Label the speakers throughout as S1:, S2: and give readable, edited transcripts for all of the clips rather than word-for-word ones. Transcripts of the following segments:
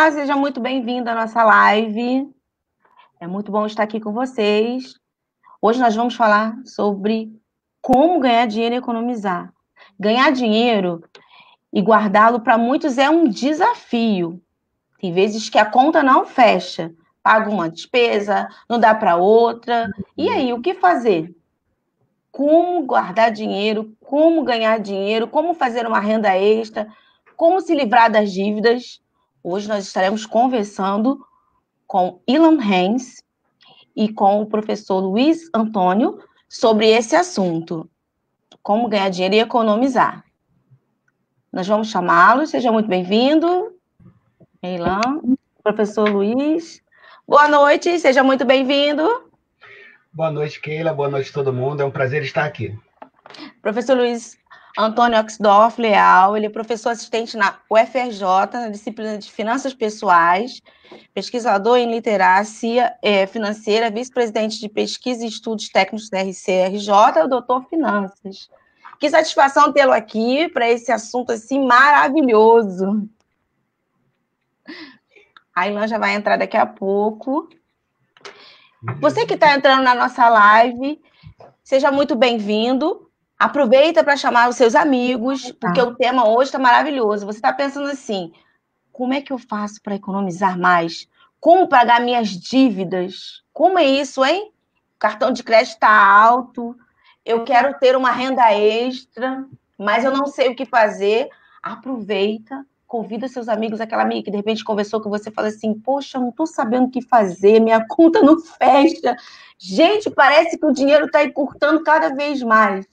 S1: Olá, seja muito bem-vindo à nossa live. É muito bom estar aqui com vocês. Hoje nós vamos falar sobre como ganhar dinheiro e economizar. Ganhar dinheiro e guardá-lo para muitos é um desafio. Tem vezes que a conta não fecha, paga uma despesa, não dá para outra. E aí, o que fazer? Como guardar dinheiro, como ganhar dinheiro, como fazer uma renda extra, como se livrar das dívidas. Hoje nós estaremos conversando com Ilan Hans e com o professor Luiz Antônio sobre esse assunto, como ganhar dinheiro e economizar. Nós vamos chamá-lo, seja muito bem-vindo, Ilan, professor Luiz. Boa noite, seja muito bem-vindo.
S2: Boa noite, Keila, boa noite a todo mundo, é um prazer estar aqui.
S1: Professor Luiz Antônio Oxdorf Leal, ele é professor assistente na UFRJ, na disciplina de Finanças Pessoais, pesquisador em literacia financeira, vice-presidente de pesquisa e estudos técnicos da RCRJ, doutor Finanças. Que satisfação tê-lo aqui para esse assunto assim maravilhoso. A Ilan já vai entrar daqui a pouco. Você que está entrando na nossa live, seja muito bem-vindo. Aproveita para chamar os seus amigos, porque o tema hoje está maravilhoso. Você está pensando assim, como é que eu faço para economizar mais? Como pagar minhas dívidas? Como é isso, hein? O cartão de crédito está alto, eu quero ter uma renda extra, mas eu não sei o que fazer. Aproveita, convida seus amigos, aquela amiga que de repente conversou com você, fala assim, poxa, eu não estou sabendo o que fazer, minha conta não fecha. Gente, parece que o dinheiro está encurtando cada vez mais.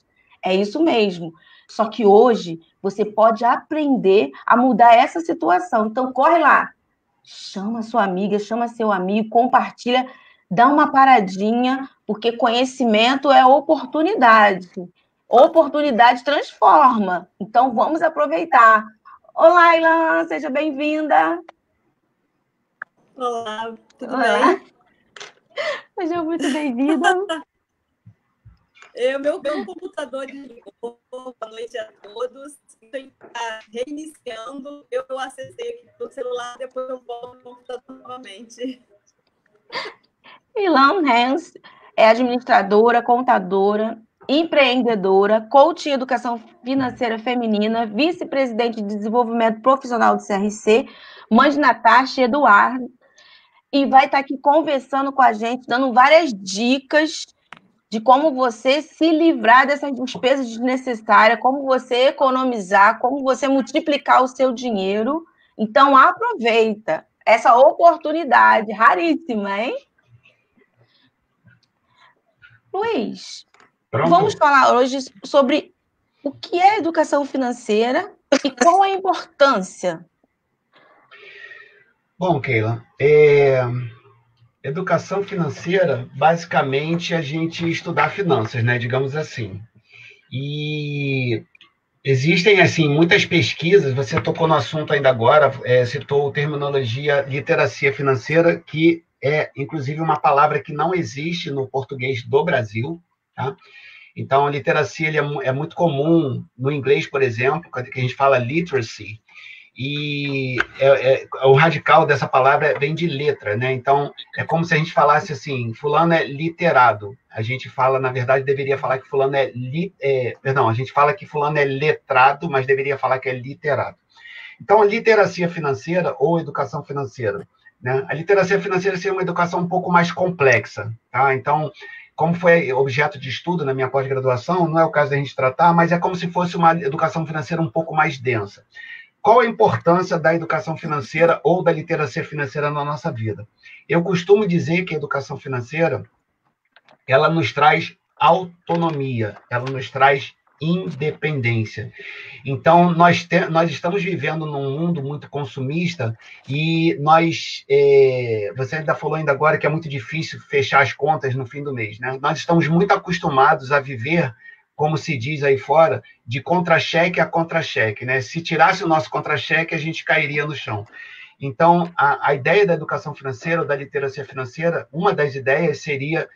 S1: É isso mesmo. Só que hoje você pode aprender a mudar essa situação. Então, corre lá. Chama sua amiga, chama seu amigo, compartilha, dá uma paradinha, porque conhecimento é oportunidade. Oportunidade transforma. Então, vamos aproveitar. Olá, Ilan, seja bem-vinda.
S3: Olá, tudo bem?
S1: Seja muito bem-vinda.
S3: Meu computador desligou. Boa noite a todos. Está reiniciando. Eu acessei aqui no celular, depois eu volto no computador novamente.
S1: Ilan Hans é administradora, contadora, empreendedora, coach em educação financeira feminina, vice-presidente de desenvolvimento profissional do CRC, mãe de Natasha e Eduardo, e vai estar aqui conversando com a gente, dando várias dicas de como você se livrar dessas despesas desnecessárias, como você economizar, como você multiplicar o seu dinheiro. Então, aproveita essa oportunidade raríssima, hein? Luiz, vamos falar hoje sobre o que é educação financeira e qual a importância.
S2: Bom, Keila, educação financeira, basicamente, a gente estudar finanças, né, digamos assim. E existem, assim, muitas pesquisas, você tocou no assunto ainda agora, citou terminologia literacia financeira, que é, inclusive, uma palavra que não existe no português do Brasil, tá? Então, a literacia é muito comum no inglês, por exemplo, que a gente fala literacy, e o radical dessa palavra vem de letra, né? Então, é como se a gente falasse assim, fulano é literado. A gente fala, na verdade, deveria falar que fulano perdão, a gente fala que fulano é letrado, mas deveria falar que é literado. Então, a literacia financeira ou educação financeira, né? A literacia financeira seria uma educação um pouco mais complexa, tá? Então, como foi objeto de estudo na minha pós-graduação, não é o caso da gente tratar, mas é como se fosse uma educação financeira um pouco mais densa. Qual a importância da educação financeira ou da literacia financeira na nossa vida? Eu costumo dizer que a educação financeira, ela nos traz autonomia, ela nos traz independência. Então, nós estamos vivendo num mundo muito consumista e você ainda falou ainda agora que é muito difícil fechar as contas no fim do mês, né? Nós estamos muito acostumados a viver, como se diz aí fora, de contra-cheque a contra-cheque, né? Se tirasse o nosso contra-cheque, a gente cairia no chão. Então, a ideia da educação financeira, ou da literacia financeira, uma das ideias seria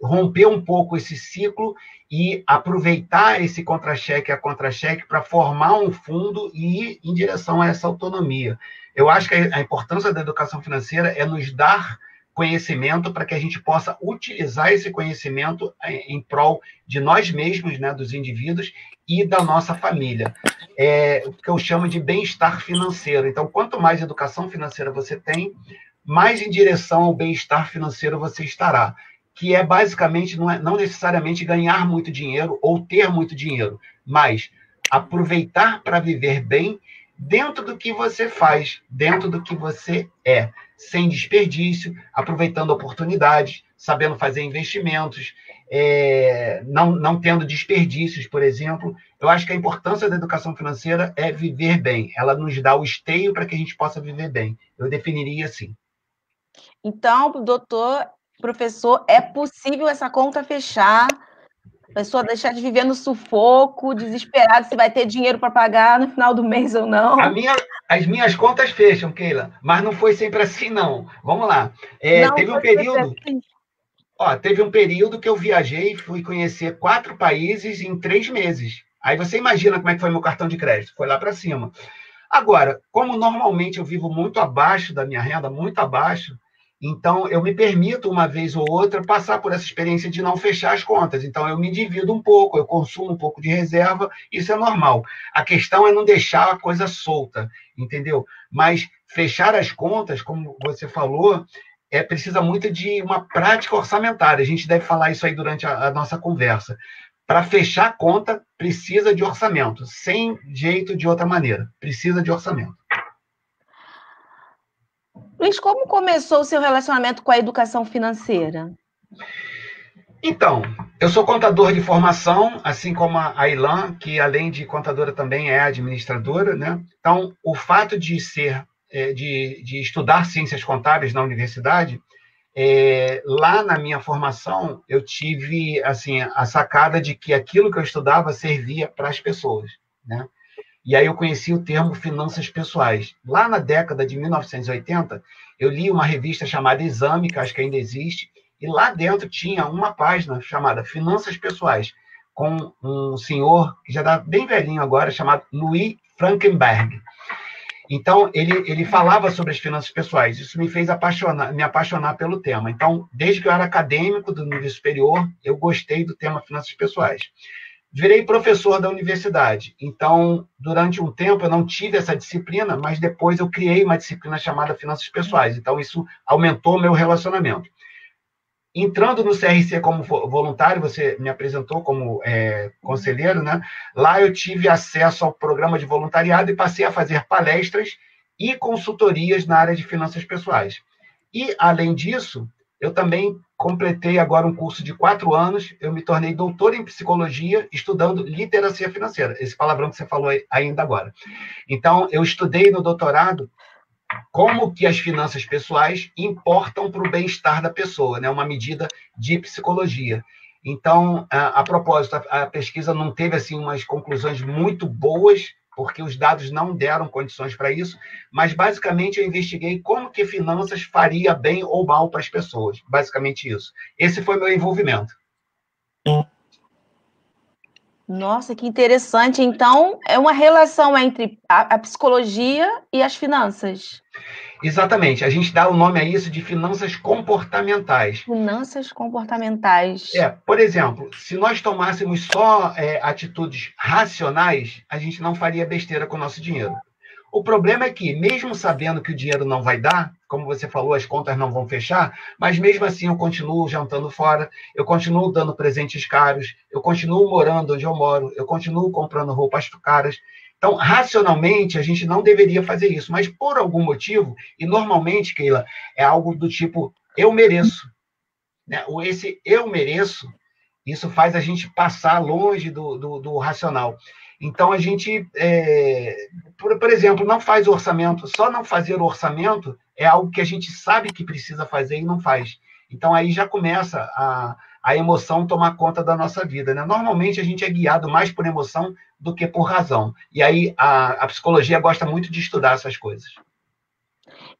S2: romper um pouco esse ciclo e aproveitar esse contra-cheque a contra-cheque para formar um fundo e ir em direção a essa autonomia. Eu acho que a importância da educação financeira é nos dar conhecimento para que a gente possa utilizar esse conhecimento em prol de nós mesmos, né, dos indivíduos e da nossa família. O que eu chamo de bem-estar financeiro. Então, quanto mais educação financeira você tem, mais em direção ao bem-estar financeiro você estará, que é basicamente, não necessariamente ganhar muito dinheiro ou ter muito dinheiro, mas aproveitar para viver bem dentro do que você faz, dentro do que você é, sem desperdício, aproveitando oportunidades, sabendo fazer investimentos, não tendo desperdícios, por exemplo. Eu acho que a importância da educação financeira é viver bem. Ela nos dá o esteio para que a gente possa viver bem. Eu definiria assim.
S1: Então, professor, é possível essa conta fechar, a pessoa deixar de viver no sufoco, desesperado se vai ter dinheiro para pagar no final do mês ou não?
S2: As minhas contas fecham, Keila, mas não foi sempre assim, não. Vamos lá. Teve um período que eu viajei, fui conhecer 4 países em 3 meses. Aí você imagina como é que foi meu cartão de crédito. Foi lá para cima. Agora, como normalmente eu vivo muito abaixo da minha renda, muito abaixo, então eu me permito, uma vez ou outra, passar por essa experiência de não fechar as contas. Então eu me divido um pouco, eu consumo um pouco de reserva, isso é normal. A questão é não deixar a coisa solta, entendeu? Mas fechar as contas, como você falou, precisa muito de uma prática orçamentária. A gente deve falar isso aí durante a nossa conversa. Para fechar a conta, precisa de orçamento. Sem jeito de outra maneira. Precisa de orçamento.
S1: Luiz, como começou o seu relacionamento com a educação financeira?
S2: Então, eu sou contador de formação, assim como a Ilan, que além de contadora também é administradora, né? Então, o fato de estudar ciências contábeis na universidade, lá na minha formação, eu tive assim, a sacada de que aquilo que eu estudava servia para as pessoas, né? E aí eu conheci o termo finanças pessoais. Lá na década de 1980, eu li uma revista chamada Exame, que acho que ainda existe, e lá dentro tinha uma página chamada Finanças Pessoais, com um senhor que já está bem velhinho agora, chamado Louis Frankenberg. Então, ele falava sobre as finanças pessoais. Isso me fez me apaixonar pelo tema. Então, desde que eu era acadêmico do nível superior, eu gostei do tema finanças pessoais. Virei professor da universidade. Então, durante um tempo, eu não tive essa disciplina, mas depois eu criei uma disciplina chamada finanças pessoais. Então, isso aumentou o meu relacionamento. Entrando no CRC como voluntário, você me apresentou como conselheiro, né? Lá eu tive acesso ao programa de voluntariado e passei a fazer palestras e consultorias na área de finanças pessoais. E, além disso, eu também completei agora um curso de 4 anos, eu me tornei doutor em psicologia, estudando literacia financeira, esse palavrão que você falou ainda agora. Então, eu estudei no doutorado como que as finanças pessoais importam para o bem-estar da pessoa, né? Uma medida de psicologia. Então, a propósito, a pesquisa não teve assim umas conclusões muito boas, porque os dados não deram condições para isso, mas basicamente eu investiguei como que finanças faria bem ou mal para as pessoas, basicamente isso. Esse foi meu envolvimento.
S1: Nossa, que interessante. Então, é uma relação entre a psicologia e as finanças.
S2: Exatamente. A gente dá o nome a isso de finanças comportamentais.
S1: Finanças comportamentais.
S2: Por exemplo, se nós tomássemos só atitudes racionais, a gente não faria besteira com o nosso dinheiro. O problema é que, mesmo sabendo que o dinheiro não vai dar, como você falou, as contas não vão fechar, mas mesmo assim eu continuo jantando fora, eu continuo dando presentes caros, eu continuo morando onde eu moro, eu continuo comprando roupas caras. Então, racionalmente, a gente não deveria fazer isso, mas por algum motivo, e normalmente, Keila, é algo do tipo, eu mereço. Né? Esse eu mereço, isso faz a gente passar longe do racional. Então, a gente, por exemplo, não faz orçamento. Só não fazer o orçamento é algo que a gente sabe que precisa fazer e não faz. Então, aí já começa a emoção tomar conta da nossa vida. Né? Normalmente, a gente é guiado mais por emoção do que por razão. E aí, a psicologia gosta muito de estudar essas coisas.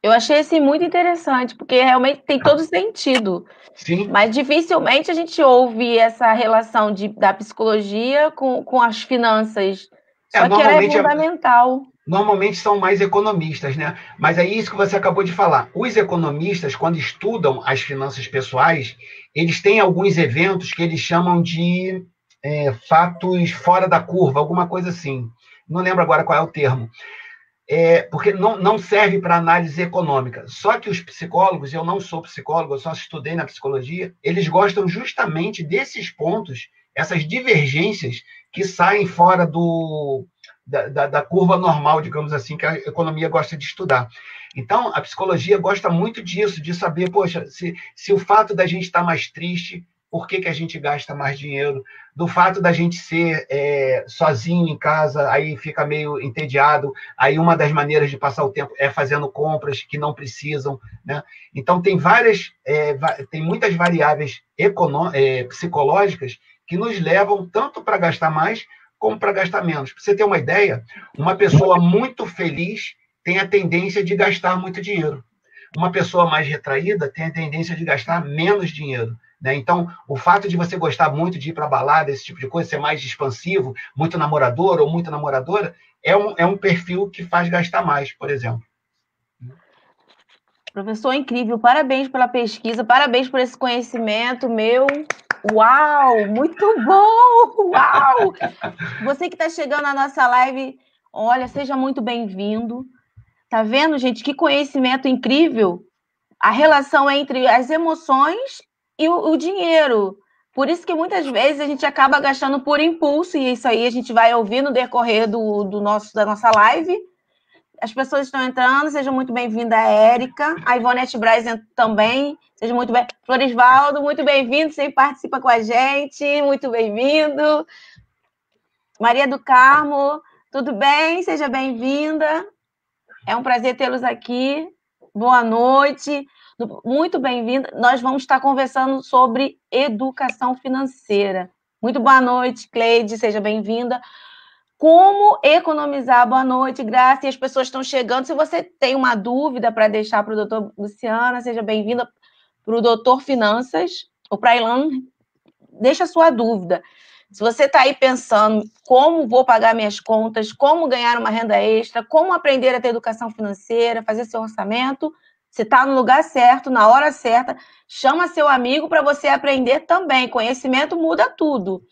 S1: Eu achei assim muito interessante, porque realmente tem todo sentido.
S2: Sim.
S1: Mas dificilmente a gente ouve essa relação da psicologia com as finanças. Só que ela é fundamental.
S2: Normalmente são mais economistas, né? Mas é isso que você acabou de falar. Os economistas, quando estudam as finanças pessoais, eles têm alguns eventos que eles chamam de fatos fora da curva, alguma coisa assim. Não lembro agora qual é o termo. Porque não serve para análise econômica. Só que os psicólogos, eu não sou psicólogo, eu só estudei na psicologia, eles gostam justamente desses pontos, essas divergências que saem fora da curva normal, digamos assim, que a economia gosta de estudar. Então, a psicologia gosta muito disso, de saber, poxa, se o fato da gente estar mais triste, por que a gente gasta mais dinheiro? Do fato da gente ser sozinho em casa, aí fica meio entediado, aí uma das maneiras de passar o tempo é fazendo compras que não precisam, né? Então, tem muitas variáveis psicológicas que nos levam tanto para gastar mais como para gastar menos. Para você ter uma ideia, uma pessoa muito feliz tem a tendência de gastar muito dinheiro. Uma pessoa mais retraída tem a tendência de gastar menos dinheiro. Né? Então, o fato de você gostar muito de ir para balada, esse tipo de coisa, ser mais expansivo, muito namorador ou muito namoradora, é um perfil que faz gastar mais, por exemplo.
S1: Professor, incrível. Parabéns pela pesquisa, parabéns por esse conhecimento meu. Uau, muito bom! Uau! Você que está chegando na nossa live, olha, seja muito bem-vindo. Tá vendo, gente? Que conhecimento incrível! A relação entre as emoções e o dinheiro. Por isso que muitas vezes a gente acaba gastando por impulso, e isso aí a gente vai ouvir no decorrer da nossa live. As pessoas estão entrando, seja muito bem-vinda a Érica, a Ivonete Braz também, seja muito bem. Florisvaldo, muito bem-vindo, sempre participa com a gente, muito bem-vindo. Maria do Carmo, tudo bem? Seja bem-vinda. É um prazer tê-los aqui. Boa noite. Muito bem-vinda. Nós vamos estar conversando sobre educação financeira. Muito boa noite, Cleide, seja bem-vinda. Como economizar? Boa noite, Graça. E as pessoas estão chegando. Se você tem uma dúvida para deixar para o doutor Luciana, seja bem-vinda para o doutor Finanças, ou para a Ilan, deixa a sua dúvida. Se você está aí pensando como vou pagar minhas contas, como ganhar uma renda extra, como aprender a ter educação financeira, fazer seu orçamento, você está no lugar certo, na hora certa. Chama seu amigo para você aprender também. Conhecimento muda tudo.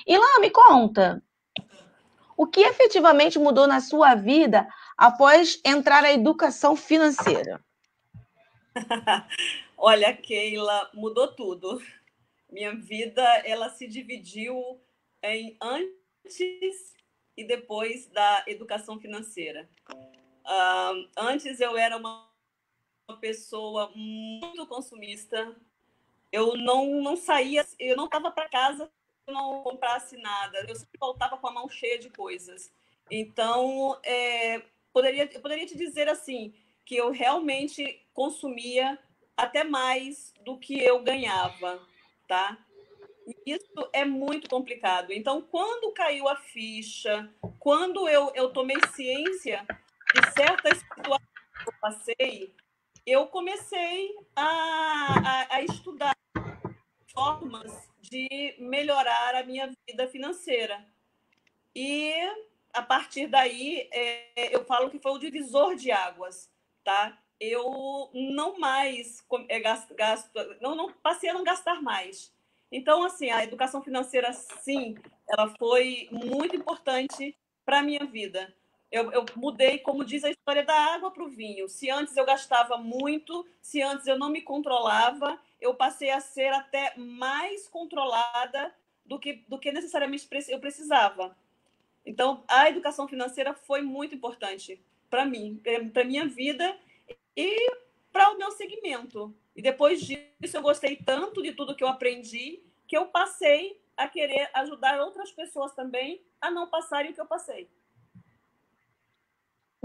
S1: Ilan, me conta. O que efetivamente mudou na sua vida após entrar na educação financeira?
S3: Olha, Keila, mudou tudo. Minha vida, ela se dividiu em antes e depois da educação financeira. Antes eu era uma pessoa muito consumista. Eu não saía, eu não estava para casa se eu não comprasse nada. Eu sempre voltava com a mão cheia de coisas. Então, eu poderia te dizer assim, que eu realmente consumia até mais do que eu ganhava, tá? E isso é muito complicado. Então, quando caiu a ficha, quando eu tomei ciência de certas situações que eu passei, eu comecei a estudar formas de melhorar a minha vida financeira. E, a partir daí, eu falo que foi o divisor de águas, tá? Eu não mais não passei a não gastar mais. Então, assim, a educação financeira, sim, ela foi muito importante para a minha vida. Eu mudei, como diz a história, da água para o vinho. Se antes eu gastava muito, se antes eu não me controlava, eu passei a ser até mais controlada do que necessariamente eu precisava. Então, a educação financeira foi muito importante para mim, para a minha vida e para o meu segmento. E depois disso, eu gostei tanto de tudo que eu aprendi que eu passei a querer ajudar outras pessoas também a não passarem o que eu passei.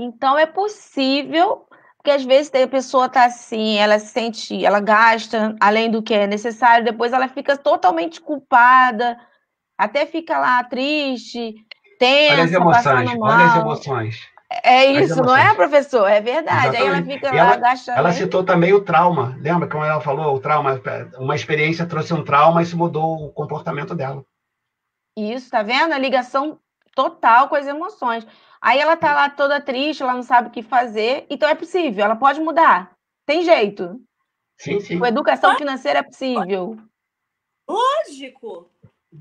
S1: Então, é possível, porque às vezes a pessoa está assim, ela se sente, ela gasta além do que é necessário, depois ela fica totalmente culpada, até fica lá triste, tensa, passando mal.
S2: Olha as emoções.
S1: É
S2: as
S1: isso, não é,
S2: emoções.
S1: professor? É verdade. Aí ela
S2: Exatamente.
S1: fica
S2: E
S1: lá
S2: ela
S1: agachando.
S2: citou também o trauma. Lembra como ela falou? O trauma, uma experiência trouxe um trauma, isso mudou o comportamento dela.
S1: Isso, tá vendo? A ligação total com as emoções. Aí ela tá lá toda triste, ela não sabe o que fazer. Então é possível, ela pode mudar. Tem jeito.
S2: Sim,
S1: Com
S2: sim.
S1: educação financeira é possível.
S3: Lógico,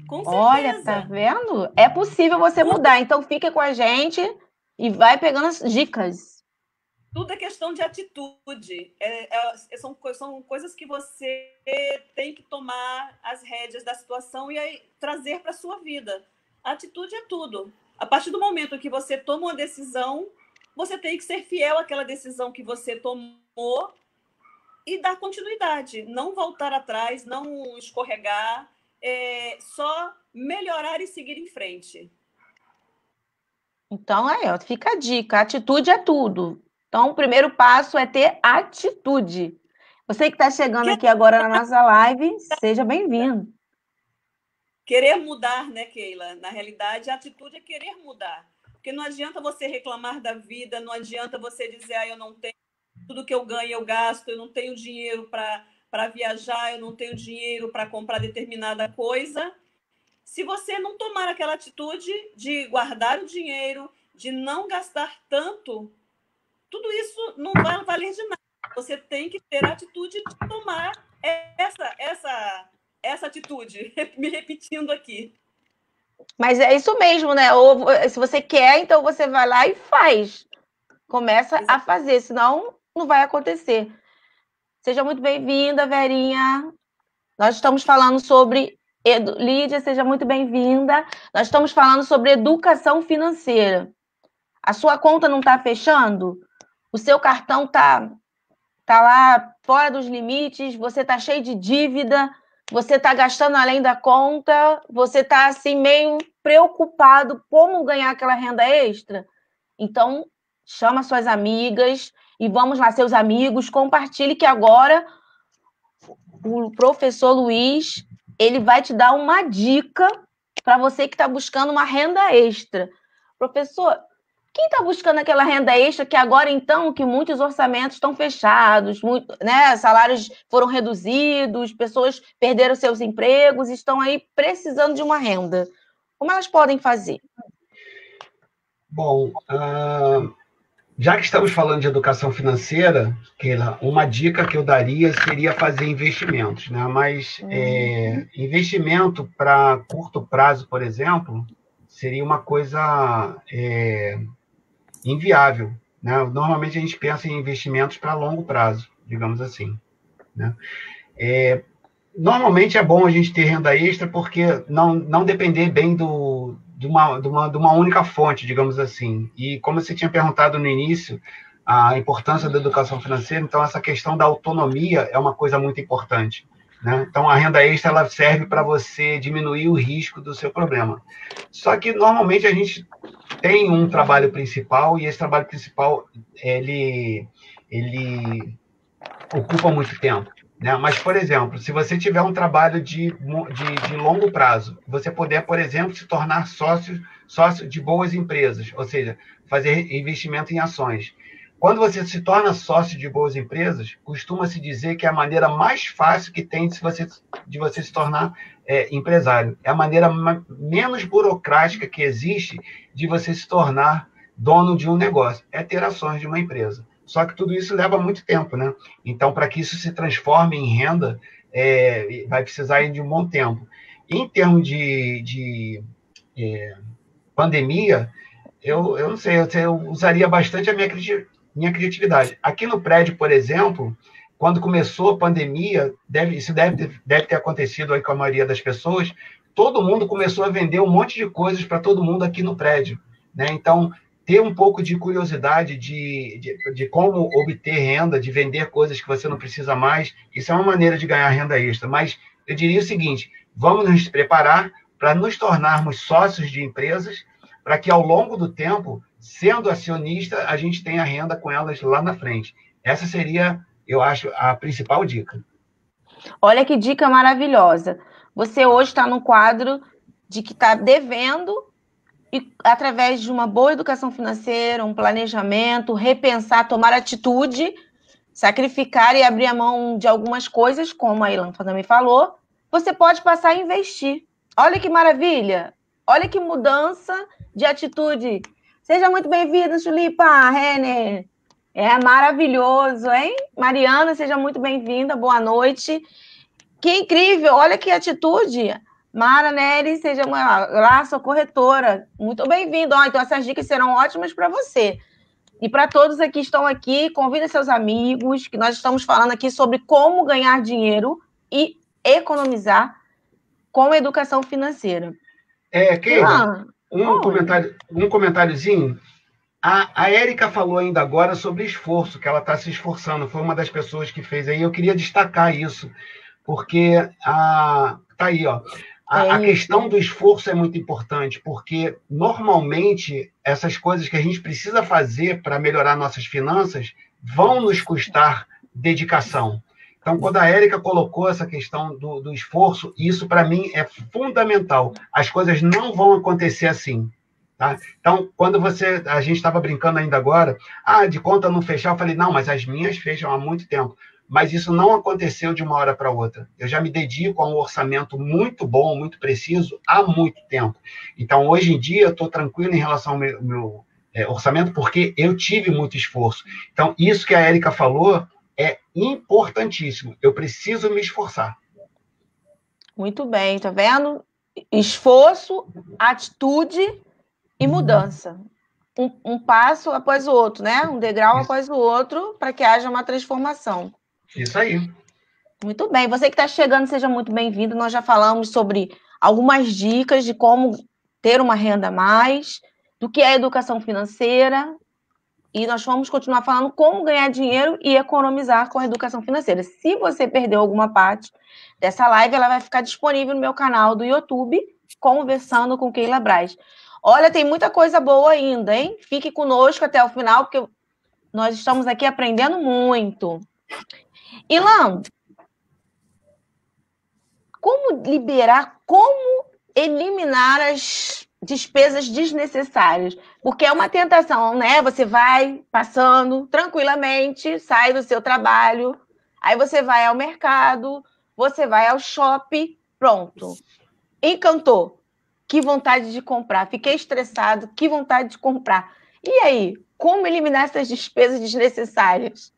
S3: com
S1: Olha, tá
S3: certeza.
S1: vendo? É possível você mudar. Então fica com a gente e vai pegando as dicas.
S3: Tudo é questão de atitude. São coisas que você tem que tomar as rédeas da situação e aí trazer para a sua vida. A atitude é tudo. A partir do momento que você toma uma decisão, você tem que ser fiel àquela decisão que você tomou e dar continuidade. Não voltar atrás, não escorregar, só melhorar e seguir em frente.
S1: Então, aí, ó, fica a dica: atitude é tudo. Então, o primeiro passo é ter atitude. Você que está chegando aqui agora na nossa live, seja bem-vindo.
S3: Querer mudar, né, Keila? Na realidade, a atitude é querer mudar. Porque não adianta você reclamar da vida, não adianta você dizer, eu não tenho, tudo que eu ganho eu gasto, eu não tenho dinheiro para viajar, eu não tenho dinheiro para comprar determinada coisa. Se você não tomar aquela atitude de guardar o dinheiro, de não gastar tanto, tudo isso não vai valer de nada. Você tem que ter a atitude de tomar essa atitude, me repetindo aqui.
S1: Mas é isso mesmo, né? Ou se você quer, então você vai lá e faz. Começa a fazer, senão não vai acontecer. Seja muito bem-vinda, Verinha. Nós estamos falando sobre... Lídia, seja muito bem-vinda. Nós estamos falando sobre educação financeira. A sua conta não está fechando? O seu cartão está lá fora dos limites? Você está cheio de dívida? Você está gastando além da conta? Você está assim meio preocupado como ganhar aquela renda extra? Então, chama suas amigas e vamos lá, seus amigos, compartilhe que agora o professor Luiz, ele vai te dar uma dica para você que está buscando uma renda extra. Professor, quem está buscando aquela renda extra que agora, então, que muitos orçamentos estão fechados, né, salários foram reduzidos, pessoas perderam seus empregos, estão aí precisando de uma renda. Como elas podem fazer?
S2: Bom, já que estamos falando de educação financeira, Keila, uma dica que eu daria seria fazer investimentos, né? Mas investimento para curto prazo, por exemplo, seria uma coisa inviável, né? Normalmente a gente pensa em investimentos para longo prazo, digamos assim, né? Normalmente é bom a gente ter renda extra porque não depender bem de uma única fonte, digamos assim. E como você tinha perguntado no início, a importância da educação financeira, então essa questão da autonomia é uma coisa muito importante, né? Então a renda extra ela serve para você diminuir o risco do seu problema. Só que normalmente a gente tem um trabalho principal e esse trabalho principal ele ocupa muito tempo. Né? Mas, por exemplo, se você tiver um trabalho de longo prazo, você puder, por exemplo, se tornar sócio de boas empresas, ou seja, fazer investimento em ações. Quando você se torna sócio de boas empresas, costuma-se dizer que é a maneira mais fácil que tem de você se tornar empresário. É a maneira menos burocrática que existe de você se tornar dono de um negócio. É ter ações de uma empresa. Só que tudo isso leva muito tempo, né? Então, para que isso se transforme em renda, vai precisar de um bom tempo. Em termos de pandemia, eu não sei, eu usaria bastante a minha criatividade. Aqui no prédio, por exemplo, quando começou a pandemia, isso deve ter acontecido aí com a maioria das pessoas, todo mundo começou a vender um monte de coisas para todo mundo aqui no prédio, né? Então, ter um pouco de curiosidade de como obter renda, de vender coisas que você não precisa mais, isso é uma maneira de ganhar renda extra. Mas eu diria o seguinte, vamos nos preparar para nos tornarmos sócios de empresas, para que ao longo do tempo, sendo acionista, a gente tenha renda com elas lá na frente. Essa seria, eu acho, a principal dica.
S1: Olha que dica maravilhosa. Você hoje está no quadro de que está devendo e através de uma boa educação financeira, um planejamento, repensar, tomar atitude, sacrificar e abrir a mão de algumas coisas, como a Ilan também falou, você pode passar a investir. Olha que maravilha! Olha que mudança de atitude. Seja muito bem-vinda, Julipa, Renner. É maravilhoso, hein? Mariana, seja muito bem-vinda, boa noite. Que incrível, olha que atitude. Mara Nery, seja lá, sua corretora. Muito bem-vindo. Então, essas dicas serão ótimas para você. E para todos aqui que estão aqui, convida seus amigos, que nós estamos falando aqui sobre como ganhar dinheiro e economizar com a educação financeira.
S2: Keila, um comentáriozinho. A Érica falou ainda agora sobre esforço, que ela está se esforçando. Foi uma das pessoas que fez aí. Eu queria destacar isso, porque tá aí, ó. A questão do esforço é muito importante, porque normalmente essas coisas que a gente precisa fazer para melhorar nossas finanças vão nos custar dedicação. Então, quando a Érica colocou essa questão do esforço, isso para mim é fundamental. As coisas não vão acontecer assim. Tá? Então, quando a gente estava brincando ainda agora, de conta não fechar, eu falei, não, mas as minhas fecham há muito tempo. Mas isso não aconteceu de uma hora para outra. Eu já me dedico a um orçamento muito bom, muito preciso, há muito tempo. Então, hoje em dia, eu estou tranquilo em relação ao meu orçamento, porque eu tive muito esforço. Então, isso que a Érica falou é importantíssimo. Eu preciso me esforçar.
S1: Muito bem, tá vendo? Esforço, atitude e mudança. Um passo após o outro, né? Um degrau após o outro, para que haja uma transformação.
S2: Isso aí.
S1: Muito bem. Você que está chegando, seja muito bem-vindo. Nós já falamos sobre algumas dicas de como ter uma renda a mais, do que é educação financeira, e nós vamos continuar falando como ganhar dinheiro e economizar com a educação financeira. Se você perdeu alguma parte dessa live, ela vai ficar disponível no meu canal do YouTube, Conversando com Keila Braz. Olha, tem muita coisa boa ainda, hein? Fique conosco até o final, porque nós estamos aqui aprendendo muito. Ilan, como eliminar as despesas desnecessárias? Porque é uma tentação, né? Você vai passando tranquilamente, sai do seu trabalho, aí você vai ao mercado, você vai ao shopping, pronto. Encantou. Que vontade de comprar. Fiquei estressado, que vontade de comprar. E aí, como eliminar essas despesas desnecessárias?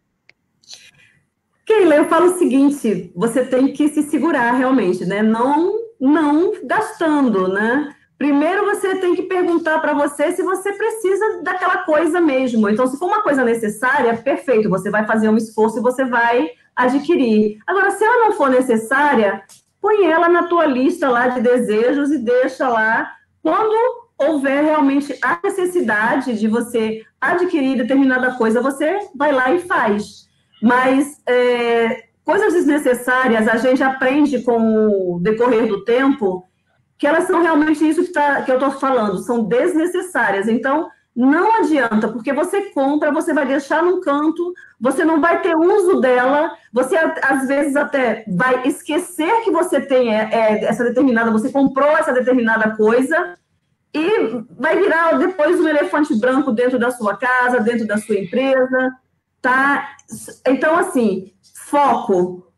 S4: Keila, eu falo o seguinte, você tem que se segurar realmente, né? Não gastando, né? Primeiro você tem que perguntar para você se você precisa daquela coisa mesmo. Então, se for uma coisa necessária, perfeito, você vai fazer um esforço e você vai adquirir. Agora, se ela não for necessária, põe ela na tua lista lá de desejos e deixa lá. Quando houver realmente a necessidade de você adquirir determinada coisa, você vai lá e faz. Mas coisas desnecessárias, a gente aprende com o decorrer do tempo que elas são realmente isso que eu estou falando, são desnecessárias. Então, não adianta, porque você compra, você vai deixar num canto, você não vai ter uso dela, você às vezes até vai esquecer que você tem essa determinada, você comprou essa determinada coisa e vai virar depois um elefante branco dentro da sua casa, dentro da sua empresa, tá? Então, assim, foco,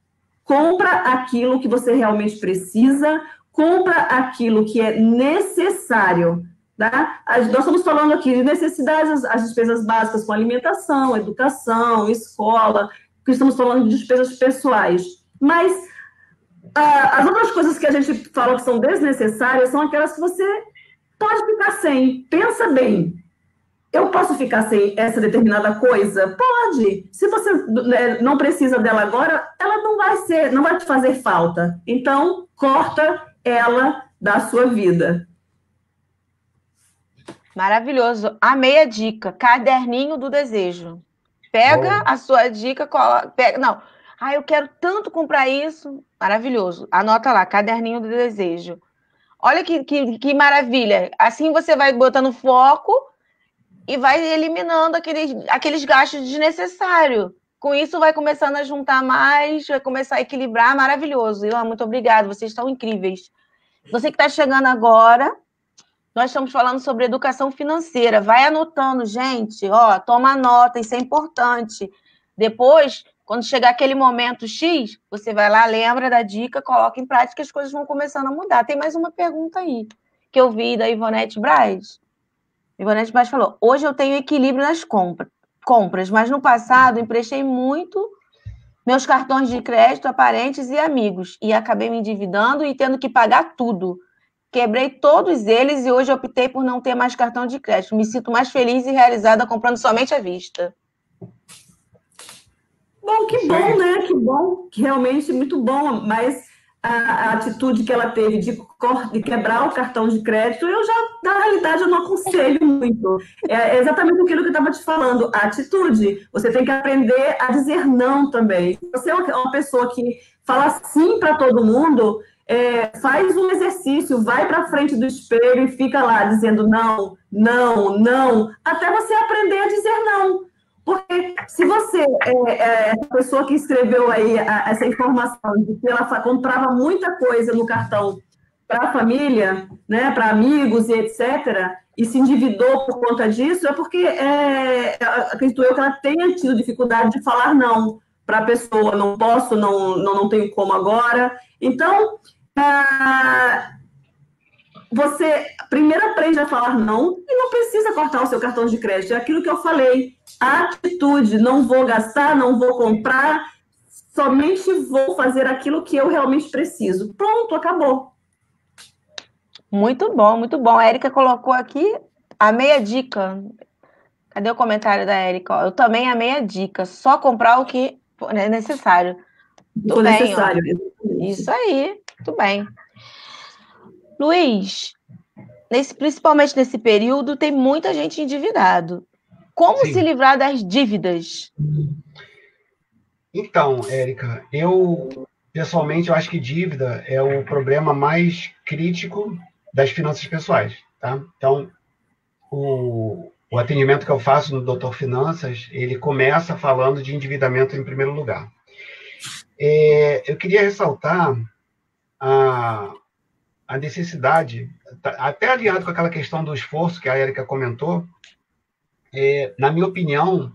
S4: compra aquilo que você realmente precisa, compra aquilo que é necessário, tá? Nós estamos falando aqui de necessidades, as despesas básicas com alimentação, educação, escola, que estamos falando de despesas pessoais. Mas as outras coisas que a gente fala que são desnecessárias são aquelas que você pode ficar sem. Pensa bem. Eu posso ficar sem essa determinada coisa? Pode. Se você não precisa dela agora, ela não vai te fazer falta. Então, corta ela da sua vida.
S1: Maravilhoso. Amei a dica. Caderninho do desejo. Pega a sua dica, pega. Não. Eu quero tanto comprar isso. Maravilhoso. Anota lá, caderninho do desejo. Olha que maravilha. Assim você vai botando foco e vai eliminando aqueles gastos desnecessários. Com isso, vai começando a juntar mais, vai começar a equilibrar. Maravilhoso. Ilan, muito obrigada. Vocês estão incríveis. Você que está chegando agora, Nós estamos falando sobre educação financeira. Vai anotando, gente. Ó, toma nota, isso é importante. Depois, quando chegar aquele momento X, você vai lá, lembra da dica, coloca em prática, as coisas vão começando a mudar. Tem mais uma pergunta aí, que eu vi da Ivonete Braz. Ivonete Braz falou, hoje eu tenho equilíbrio nas compras, mas no passado emprestei muito meus cartões de crédito a parentes e amigos, e acabei me endividando e tendo que pagar tudo. Quebrei todos eles e hoje optei por não ter mais cartão de crédito. Me sinto mais feliz e realizada comprando somente à vista.
S4: Bom, que bom, né? Que bom, que realmente muito bom, mas a atitude que ela teve de quebrar o cartão de crédito, eu já, na realidade, eu não aconselho muito. É exatamente aquilo que eu estava te falando, a atitude. Você tem que aprender a dizer não também. Se você é uma pessoa que fala sim para todo mundo, faz um exercício, vai para frente do espelho e fica lá dizendo não, não, não, até você aprender a dizer não. Porque se você é a pessoa que escreveu aí essa informação de que ela comprava muita coisa no cartão para a família, né, para amigos e etc., e se endividou por conta disso, é porque acredito eu que ela tenha tido dificuldade de falar não para a pessoa, não posso, não tenho como agora. Então, você primeiro aprende a falar não e não precisa cortar o seu cartão de crédito. É aquilo que eu falei. A atitude, não vou gastar, não vou comprar, somente vou fazer aquilo que eu realmente preciso. Pronto, acabou.
S1: Muito bom, muito bom. A Érica colocou aqui a meia dica. Cadê o comentário da Érica? Eu também amei a dica. Só comprar o que é necessário. Tudo bem, necessário. Isso aí, muito bem. Luiz, principalmente nesse período, tem muita gente endividado. Como Sim. se livrar das dívidas?
S2: Então, Érica, pessoalmente, eu acho que dívida é o problema mais crítico das finanças pessoais, tá? Então, o atendimento que eu faço no Doutor Finanças, ele começa falando de endividamento em primeiro lugar. Eu queria ressaltar a necessidade, até alinhado com aquela questão do esforço que a Érica comentou, na minha opinião,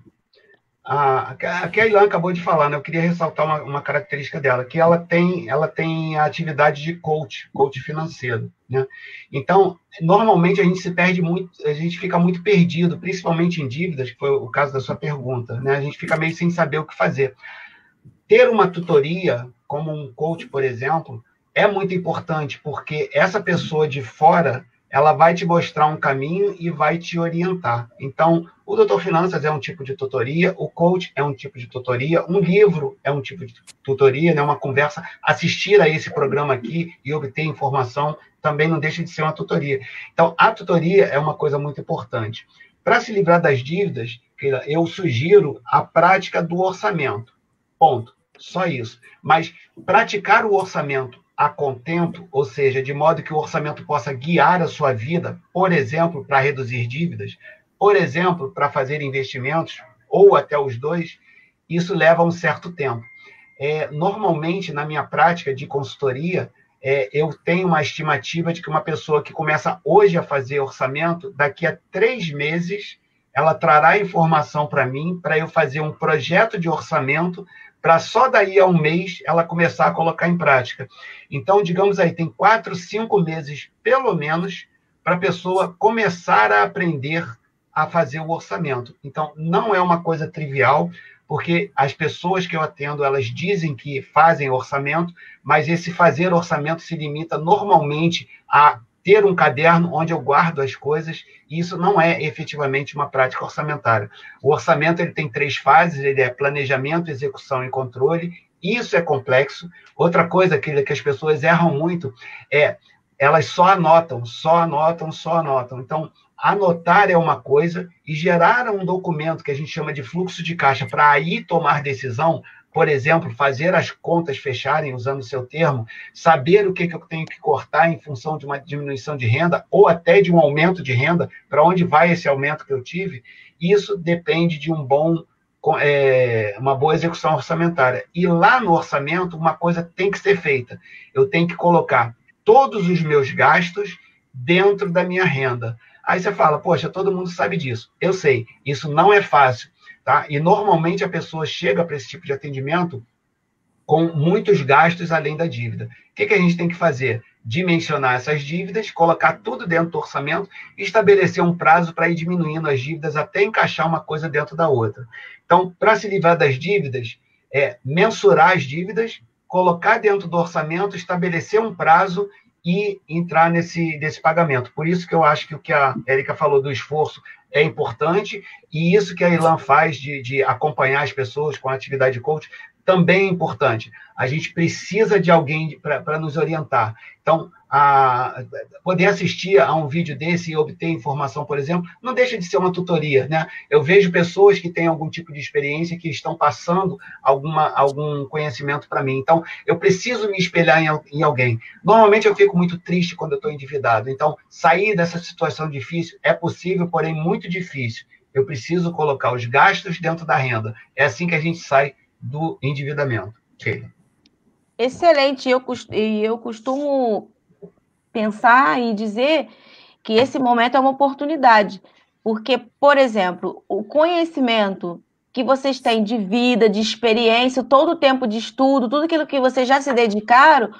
S2: a que a Ilan acabou de falar, né? Eu queria ressaltar uma característica dela, que ela tem a atividade de coach financeiro, né? Então, normalmente a gente se perde muito, a gente fica muito perdido, principalmente em dívidas, que foi o caso da sua pergunta, né? A gente fica meio sem saber o que fazer. Ter uma tutoria, como um coach, por exemplo, é muito importante, porque essa pessoa de fora, ela vai te mostrar um caminho e vai te orientar. Então, o Doutor Finanças é um tipo de tutoria, o coach é um tipo de tutoria, um livro é um tipo de tutoria, né? Uma conversa, assistir a esse programa aqui e obter informação também não deixa de ser uma tutoria. Então, a tutoria é uma coisa muito importante. Para se livrar das dívidas, eu sugiro a prática do orçamento. Ponto. Só isso. Mas praticar o orçamento a contento, ou seja, de modo que o orçamento possa guiar a sua vida, por exemplo, para reduzir dívidas, por exemplo, para fazer investimentos, ou até os dois, isso leva um certo tempo. Normalmente, na minha prática de consultoria, eu tenho uma estimativa de que uma pessoa que começa hoje a fazer orçamento, daqui a 3 meses, ela trará informação para mim, para eu fazer um projeto de orçamento, para só daí a um mês ela começar a colocar em prática. Então, digamos aí, tem 4, 5 meses, pelo menos, para a pessoa começar a aprender a fazer o orçamento. Então, não é uma coisa trivial, porque as pessoas que eu atendo, elas dizem que fazem orçamento, mas esse fazer orçamento se limita normalmente a ter um caderno onde eu guardo as coisas, e isso não é efetivamente uma prática orçamentária. O orçamento ele tem 3 fases, ele é planejamento, execução e controle. Isso é complexo. Outra coisa que as pessoas erram muito elas só anotam. Então, anotar é uma coisa, e gerar um documento que a gente chama de fluxo de caixa para aí tomar decisão, por exemplo, fazer as contas fecharem, usando o seu termo, saber o que eu tenho que cortar em função de uma diminuição de renda ou até de um aumento de renda, para onde vai esse aumento que eu tive, isso depende de uma boa execução orçamentária. E lá no orçamento, uma coisa tem que ser feita. Eu tenho que colocar todos os meus gastos dentro da minha renda. Aí você fala, poxa, todo mundo sabe disso. Eu sei, isso não é fácil, tá? E normalmente a pessoa chega para esse tipo de atendimento com muitos gastos além da dívida. O que a gente tem que fazer? Dimensionar essas dívidas, colocar tudo dentro do orçamento e estabelecer um prazo para ir diminuindo as dívidas até encaixar uma coisa dentro da outra. Então, para se livrar das dívidas, mensurar as dívidas, colocar dentro do orçamento, estabelecer um prazo e entrar nesse pagamento. Por isso que eu acho que o que a Érica falou do esforço é importante, e isso que a Ilan faz de acompanhar as pessoas com a atividade de coach também é importante. A gente precisa de alguém para nos orientar. Então, poder assistir a um vídeo desse e obter informação, por exemplo, não deixa de ser uma tutoria, né? Eu vejo pessoas que têm algum tipo de experiência que estão passando algum conhecimento para mim. Então, eu preciso me espelhar em alguém. Normalmente, eu fico muito triste quando eu estou endividado. Então, sair dessa situação difícil é possível, porém muito difícil. Eu preciso colocar os gastos dentro da renda. É assim que a gente sai do endividamento. Okay.
S1: Excelente. Eu costumo pensar e dizer que esse momento é uma oportunidade, porque, por exemplo, o conhecimento que vocês têm de vida, de experiência, todo o tempo de estudo, tudo aquilo que vocês já se dedicaram,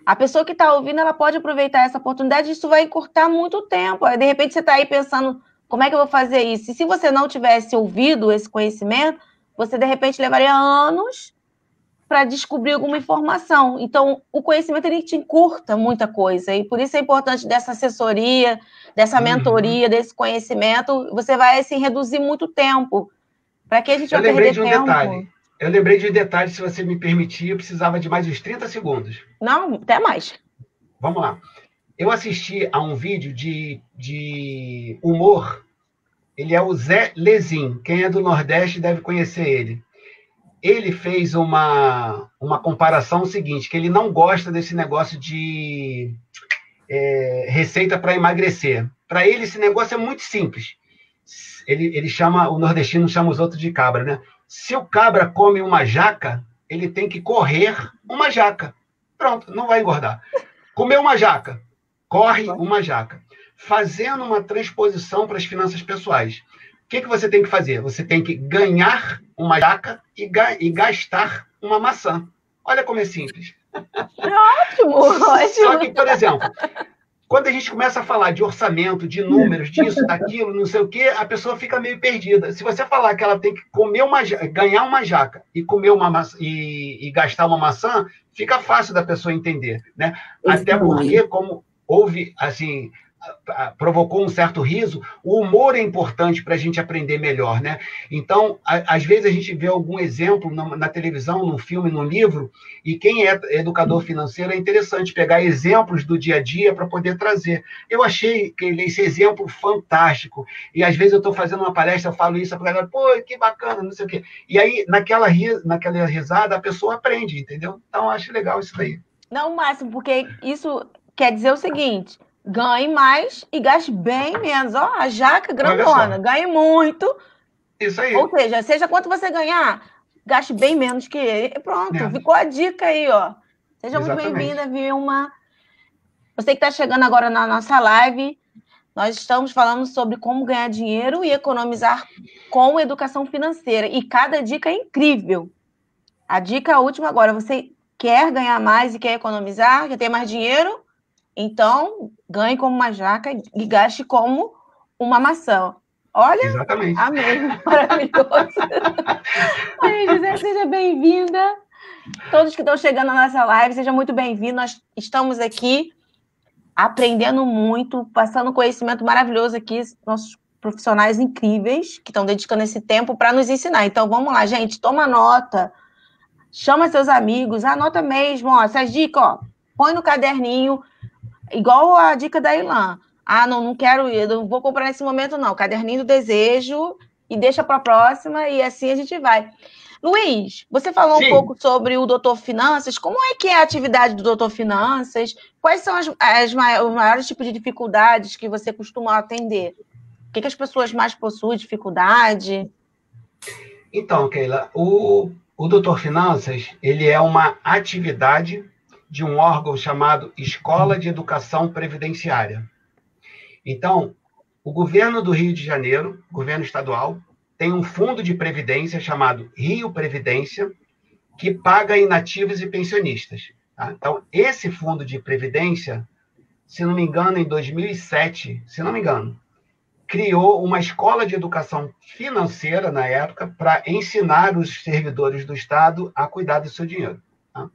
S1: a pessoa que está ouvindo, ela pode aproveitar essa oportunidade, isso vai encurtar muito tempo. Aí, de repente, você está aí pensando, como é que eu vou fazer isso? E se você não tivesse ouvido esse conhecimento, você, de repente, levaria anos para descobrir alguma informação. Então, o conhecimento, ele te encurta muita coisa. E por isso é importante dessa assessoria, dessa mentoria, desse conhecimento. Você vai, assim, reduzir muito tempo. Para que a gente vai perder tempo?
S2: Detalhe. Eu lembrei de um detalhe, se você me permitir, eu precisava de mais uns 30 segundos.
S1: Não, até mais.
S2: Vamos lá. Eu assisti a um vídeo de humor. Ele é o Zé Lezin. Quem é do Nordeste deve conhecer ele. Ele fez uma comparação seguinte, que ele não gosta desse negócio de receita para emagrecer. Para ele, esse negócio é muito simples. Ele chama, o nordestino chama os outros de cabra, né? Se o cabra come uma jaca, ele tem que correr uma jaca. Pronto, não vai engordar. Comeu uma jaca, corre uma jaca. Fazendo uma transposição para as finanças pessoais. O que você tem que fazer? Você tem que ganhar uma jaca e gastar uma maçã. Olha como é simples.
S1: Ótimo, ótimo.
S2: Só que, por exemplo, quando a gente começa a falar de orçamento, de números, disso, daquilo, não sei o quê, a pessoa fica meio perdida. Se você falar que ela tem que ganhar uma jaca e comer uma maçã, e gastar uma maçã, fica fácil da pessoa entender, né? Até porque, como houve, assim, provocou um certo riso, o humor é importante para a gente aprender melhor, né? Então, às vezes a gente vê algum exemplo na televisão, num filme, num livro, e quem é educador financeiro é interessante pegar exemplos do dia a dia para poder trazer. Eu achei esse exemplo fantástico, e às vezes eu estou fazendo uma palestra, eu falo isso, a galera, pô, que bacana, não sei o quê. E aí, naquela risada, a pessoa aprende, entendeu? Então, eu acho legal isso daí.
S1: Não, Márcio, porque isso quer dizer o seguinte: ganhe mais e gaste bem menos. Ó, a jaca grandona, ganhe muito.
S2: Isso aí.
S1: Ou seja quanto você ganhar, gaste bem menos que ele. Pronto, ficou a dica aí, ó. Seja muito bem-vinda, Vilma. Você que está chegando agora na nossa live, nós estamos falando sobre como ganhar dinheiro e economizar com educação financeira. E cada dica é incrível. A dica última agora, você quer ganhar mais e quer economizar, quer ter mais dinheiro? Então, ganhe como uma jaca e gaste como uma maçã. Olha,
S2: exatamente.
S1: Amei, maravilhoso. Maria José, seja bem-vinda. Todos que estão chegando na nossa live, sejam muito bem-vindos. Nós estamos aqui aprendendo muito, passando conhecimento maravilhoso aqui, nossos profissionais incríveis que estão dedicando esse tempo para nos ensinar. Então, vamos lá, gente, toma nota, chama seus amigos, anota mesmo, ó, essas dicas, ó, põe no caderninho, igual a dica da Ilan. Ah, não quero, eu não vou comprar nesse momento, não. Caderninho do desejo e deixa para a próxima e assim a gente vai. Luiz, você falou um pouco sobre o Doutor Finanças. Como é que é a atividade do Doutor Finanças? Quais são os maiores tipos de dificuldades que você costuma atender? O que as pessoas mais possuem dificuldade?
S2: Então, Keila, o Doutor Finanças, ele é uma atividade de um órgão chamado Escola de Educação Previdenciária. Então, o governo do Rio de Janeiro, governo estadual, tem um fundo de previdência chamado Rio Previdência, que paga inativos e pensionistas. Tá? Então, esse fundo de previdência, se não me engano, em 2007, se não me engano, criou uma escola de educação financeira, na época, para ensinar os servidores do Estado a cuidar do seu dinheiro. Tá?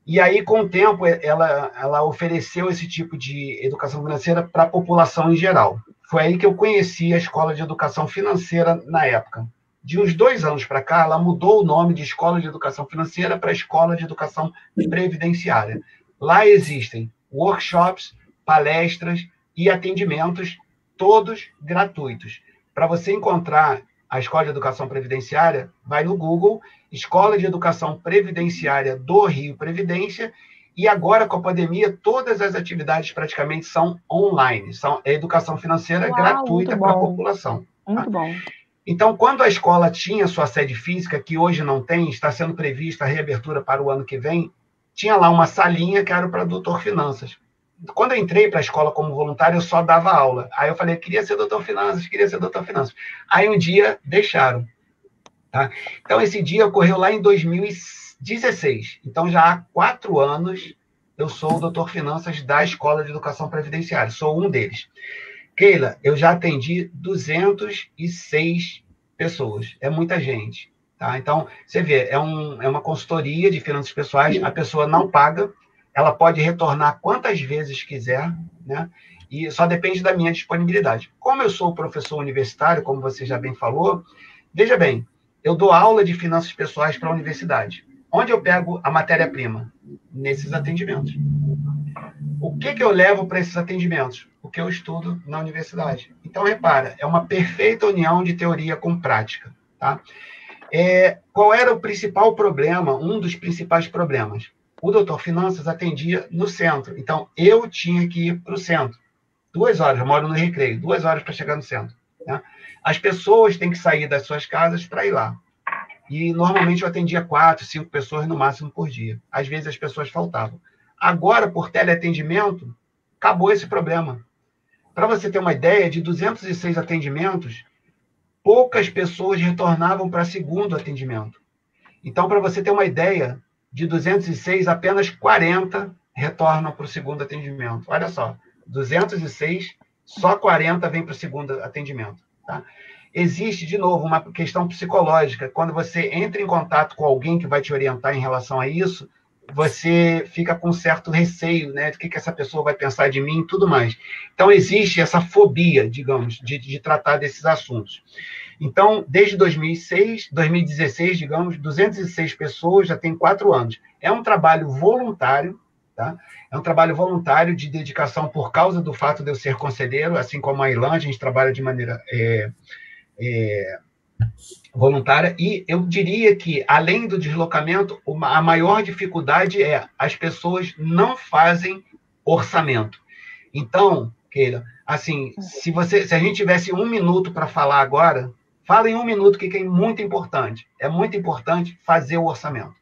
S2: E aí, com o tempo, ela ofereceu esse tipo de educação financeira para a população em geral. Foi aí que eu conheci a Escola de Educação Financeira na época. De uns 2 anos para cá, ela mudou o nome de Escola de Educação Financeira para Escola de Educação Previdenciária. Lá existem workshops, palestras e atendimentos, todos gratuitos. Para você encontrar a Escola de Educação Previdenciária, vai no Google, Escola de Educação Previdenciária do Rio Previdência, e agora, com a pandemia, todas as atividades praticamente são online, são educação financeira gratuita para a população.
S1: Muito bom.
S2: Então, quando a escola tinha sua sede física, que hoje não tem, está sendo prevista a reabertura para o ano que vem, tinha lá uma salinha que era para doutor Finanças. Quando eu entrei para a escola como voluntário, eu só dava aula. Aí eu falei, queria ser doutor Finanças, queria ser doutor Finanças. Aí um dia deixaram. Tá? Então, esse dia ocorreu lá em 2016. Então, já há 4 anos, eu sou o doutor Finanças da Escola de Educação Previdenciária. Sou um deles. Keila, eu já atendi 206 pessoas. É muita gente. Tá? Então, você vê, é uma consultoria de finanças pessoais. A pessoa não paga. Ela pode retornar quantas vezes quiser, né? E só depende da minha disponibilidade. Como eu sou professor universitário, como você já bem falou, veja bem, eu dou aula de finanças pessoais para a universidade. Onde eu pego a matéria-prima? Nesses atendimentos. O que eu levo para esses atendimentos? O que eu estudo na universidade. Então, repara, é uma perfeita união de teoria com prática. Tá? Qual era o principal problema, um dos principais problemas? O doutor Finanças atendia no centro. Então, eu tinha que ir para o centro. 2 horas, eu moro no Recreio, 2 horas para chegar no centro. Né? As pessoas têm que sair das suas casas para ir lá. E, normalmente, eu atendia 4, 5 pessoas no máximo por dia. Às vezes, as pessoas faltavam. Agora, por teleatendimento, acabou esse problema. Para você ter uma ideia, de 206 atendimentos, poucas pessoas retornavam para segundo atendimento. Então, para você ter uma ideia, de 206, apenas 40 retornam para o segundo atendimento. Olha só, 206, só 40 vêm para o segundo atendimento. Tá? Existe, de novo, uma questão psicológica. Quando você entra em contato com alguém que vai te orientar em relação a isso, você fica com um certo receio, né? Do que essa pessoa vai pensar de mim e tudo mais. Então, existe essa fobia, digamos, de tratar desses assuntos. Então, desde 2016, digamos, 206 pessoas, já tem 4 anos. É um trabalho voluntário, tá? É um trabalho voluntário de dedicação por causa do fato de eu ser conselheiro, assim como a Ilan, a gente trabalha de maneira voluntária. E eu diria que, além do deslocamento, a maior dificuldade é as pessoas não fazem orçamento. Então, Keila, assim, se a gente tivesse 1 minuto para falar agora, fala em 1 minuto que é muito importante. É muito importante fazer o orçamento.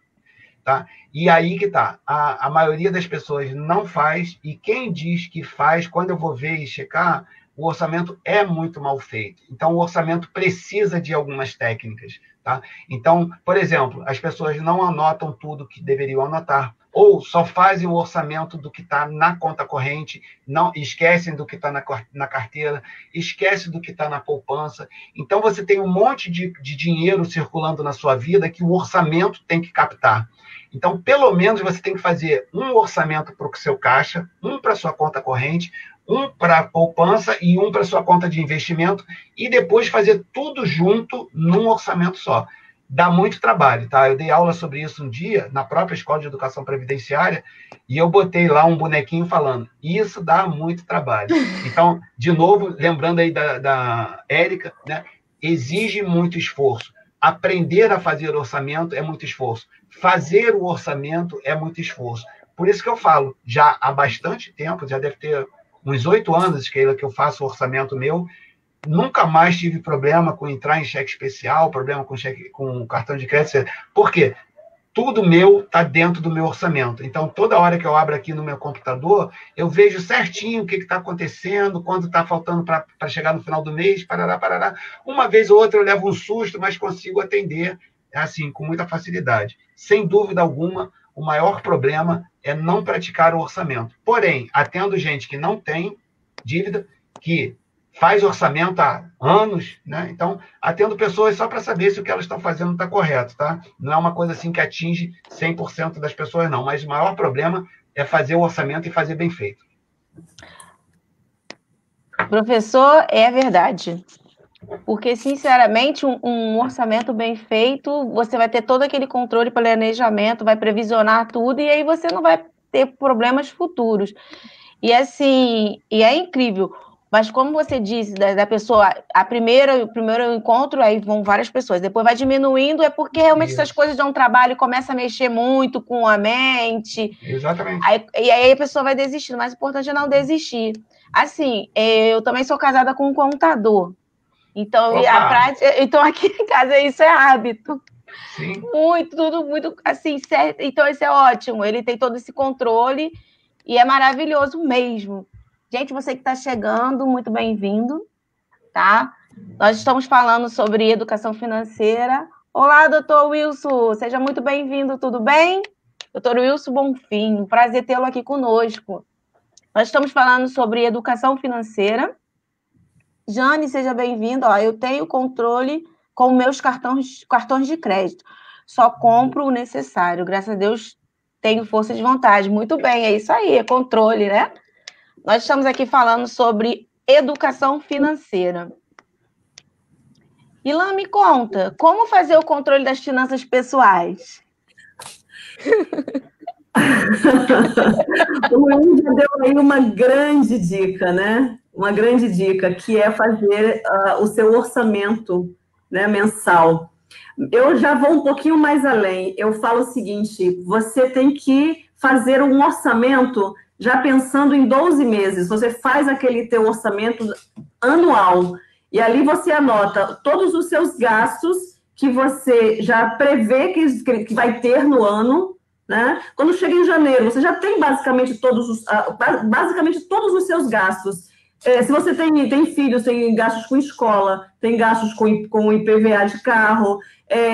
S2: Tá? E aí que tá. A maioria das pessoas não faz, e quem diz que faz, quando eu vou ver e checar, o orçamento é muito mal feito. Então, o orçamento precisa de algumas técnicas. Tá? Então, por exemplo, as pessoas não anotam tudo que deveriam anotar, ou só fazem o orçamento do que está na conta corrente, não esquecem do que está na carteira, esquecem do que está na poupança. Então, você tem um monte de dinheiro circulando na sua vida que o orçamento tem que captar. Então, pelo menos, você tem que fazer um orçamento para o seu caixa, um para a sua conta corrente, um para a poupança e um para a sua conta de investimento, e depois fazer tudo junto num orçamento só. Dá muito trabalho, tá? Eu dei aula sobre isso um dia, na própria Escola de Educação Previdenciária, e eu botei lá um bonequinho falando, isso dá muito trabalho. Então, de novo, lembrando aí da Érica, né? Exige muito esforço. Aprender a fazer orçamento é muito esforço. Fazer o orçamento é muito esforço. Por isso que eu falo, já há bastante tempo, já deve ter uns 8 anos que eu faço o orçamento meu, nunca mais tive problema com entrar em cheque especial, problema com cartão de crédito. Por quê? tudo meu está dentro do meu orçamento. Então, toda hora que eu abro aqui no meu computador, eu vejo certinho o que está acontecendo, quando está faltando para chegar no final do mês, parará, parará. Uma vez ou outra eu levo um susto, mas consigo atender assim, com muita facilidade. Sem dúvida alguma, o maior problema é não praticar o orçamento. Porém, atendo gente que não tem dívida, que faz orçamento há anos, né? Então, atendo pessoas só para saber se o que elas estão fazendo está correto, tá? Não é uma coisa assim que atinge 100% das pessoas, não. Mas o maior problema é fazer o orçamento e fazer bem feito.
S1: Professor, é verdade. Porque, sinceramente, um orçamento bem feito, você vai ter todo aquele controle, planejamento, vai previsionar tudo, e aí você não vai ter problemas futuros. E assim, e é incrível. Mas como você disse, da pessoa, o primeiro encontro, aí vão várias pessoas, depois vai diminuindo, é porque realmente essas coisas dão trabalho e começa a mexer muito com a mente.
S2: Exatamente.
S1: E aí a pessoa vai desistindo, mas o importante é não desistir. Assim, eu também sou casada com um contador. Então, então aqui em casa isso é hábito.
S2: Sim.
S1: Tudo muito assim, certo. Então, isso é ótimo. Ele tem todo esse controle e é maravilhoso mesmo. Gente, você que está chegando, muito bem-vindo, tá? Nós estamos falando sobre educação financeira. Olá, doutor Wilson, seja muito bem-vindo, tudo bem? Doutor Wilson Bonfim, um prazer tê-lo aqui conosco. Nós estamos falando sobre educação financeira. Jane, seja bem-vindo. Eu tenho controle com meus cartões de crédito. Só compro o necessário. Graças a Deus, tenho força de vontade. Muito bem, é isso aí, é controle, né? Nós estamos aqui falando sobre educação financeira. Ilan, me conta, como fazer o controle das finanças pessoais?
S4: O Will já deu aí uma grande dica, né? Uma grande dica, que é fazer o seu orçamento, né, mensal. Eu já vou um pouquinho mais além. Eu falo o seguinte, você tem que fazer um orçamento já pensando em 12 meses. Você faz aquele teu orçamento anual e ali você anota todos os seus gastos que você já prevê que vai ter no ano, né? Quando chega em janeiro, você já tem basicamente todos os seus gastos. Se você tem filhos, tem gastos com escola, tem gastos com IPVA de carro,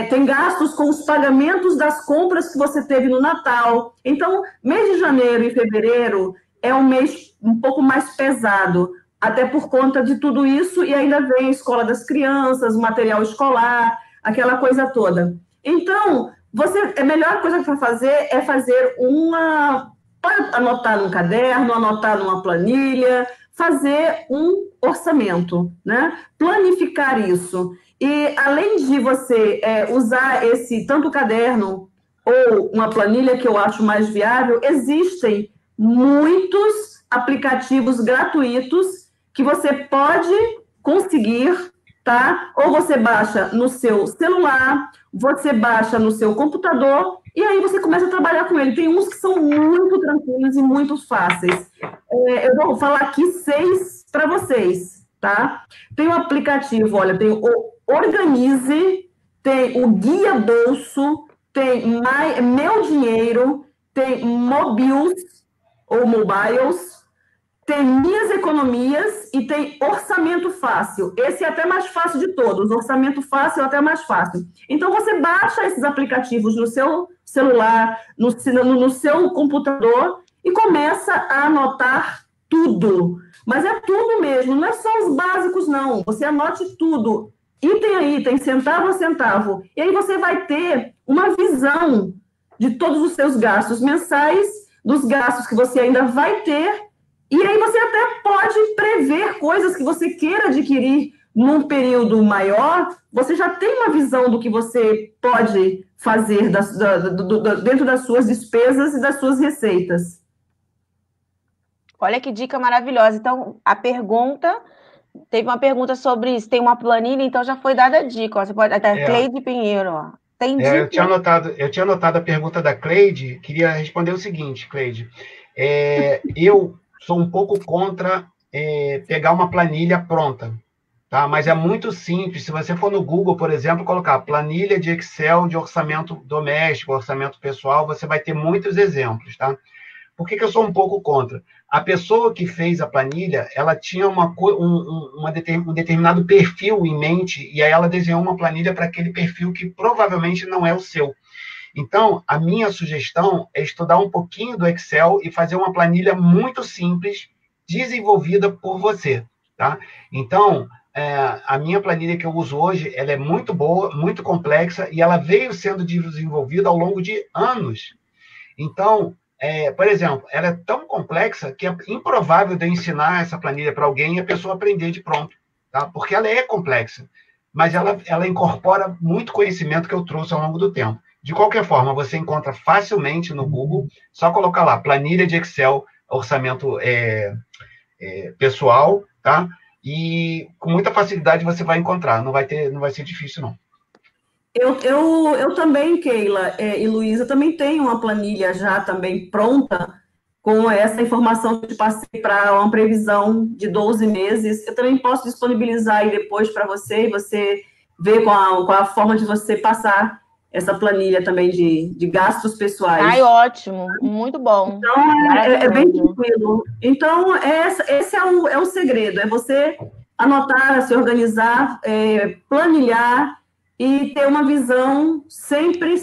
S4: tem gastos com os pagamentos das compras que você teve no Natal. Então, mês de janeiro e fevereiro é um mês um pouco mais pesado, até por conta de tudo isso, e ainda vem a escola das crianças, o material escolar, aquela coisa toda. Então, a melhor coisa para fazer é fazer pode anotar num caderno, anotar numa planilha, fazer um orçamento, né? Planificar isso. E além de você usar tanto caderno ou uma planilha, que eu acho mais viável, existem muitos aplicativos gratuitos que você pode conseguir, tá? Ou você baixa no seu celular, você baixa no seu computador, e aí você começa a trabalhar com ele. Tem uns que são muito tranquilos e muito fáceis. Eu vou falar aqui 6 para vocês, tá? Tem um aplicativo, olha, tem o Organize, tem o Guia Bolso, tem Meu Dinheiro, tem Mobiles, tem Minhas Economias e tem Orçamento Fácil. Esse é até mais fácil de todos. Orçamento Fácil é até mais fácil. Então, você baixa esses aplicativos no seu celular, no seu computador e começa a anotar tudo. Mas é tudo mesmo, não é só os básicos, não. Você anote tudo, item a item, centavo a centavo. E aí você vai ter uma visão de todos os seus gastos mensais, dos gastos que você ainda vai ter. E aí você até pode prever coisas que você queira adquirir num período maior. Você já tem uma visão do que você pode fazer dentro das suas despesas e das suas receitas.
S1: Olha que dica maravilhosa. Então, teve uma pergunta sobre se tem uma planilha, então já foi dada a dica. Ó. Você pode até Cleide Pinheiro, ó. Tem dica.
S2: Eu tinha anotado a pergunta da Cleide, queria responder o seguinte, Cleide. Eu sou um pouco contra pegar uma planilha pronta, tá? Mas é muito simples. Se você for no Google, por exemplo, colocar planilha de Excel de orçamento doméstico, orçamento pessoal, você vai ter muitos exemplos, tá? Por que eu sou um pouco contra? A pessoa que fez a planilha, ela tinha um determinado perfil em mente, e aí ela desenhou uma planilha para aquele perfil que provavelmente não é o seu. Então, a minha sugestão é estudar um pouquinho do Excel e fazer uma planilha muito simples, desenvolvida por você, tá? Então, a minha planilha que eu uso hoje, ela é muito boa, muito complexa, e ela veio sendo desenvolvida ao longo de anos. Então, por exemplo, ela é tão complexa que é improvável de eu ensinar essa planilha para alguém e a pessoa aprender de pronto, tá? Porque ela é complexa, mas ela incorpora muito conhecimento que eu trouxe ao longo do tempo. De qualquer forma, você encontra facilmente no Google, só colocar lá, planilha de Excel, orçamento pessoal, tá? E com muita facilidade você vai encontrar, não vai ser difícil, não.
S4: Eu também, Keila e Luísa, também tenho uma planilha já também pronta, com essa informação que eu te passei para uma previsão de 12 meses. Eu também posso disponibilizar aí depois para você, e você ver qual a forma de você passar essa planilha também de gastos pessoais.
S1: Ai, ótimo, muito bom.
S4: Então, é bem tranquilo. Então, esse é o segredo, é você anotar, se organizar, planilhar e ter uma visão sempre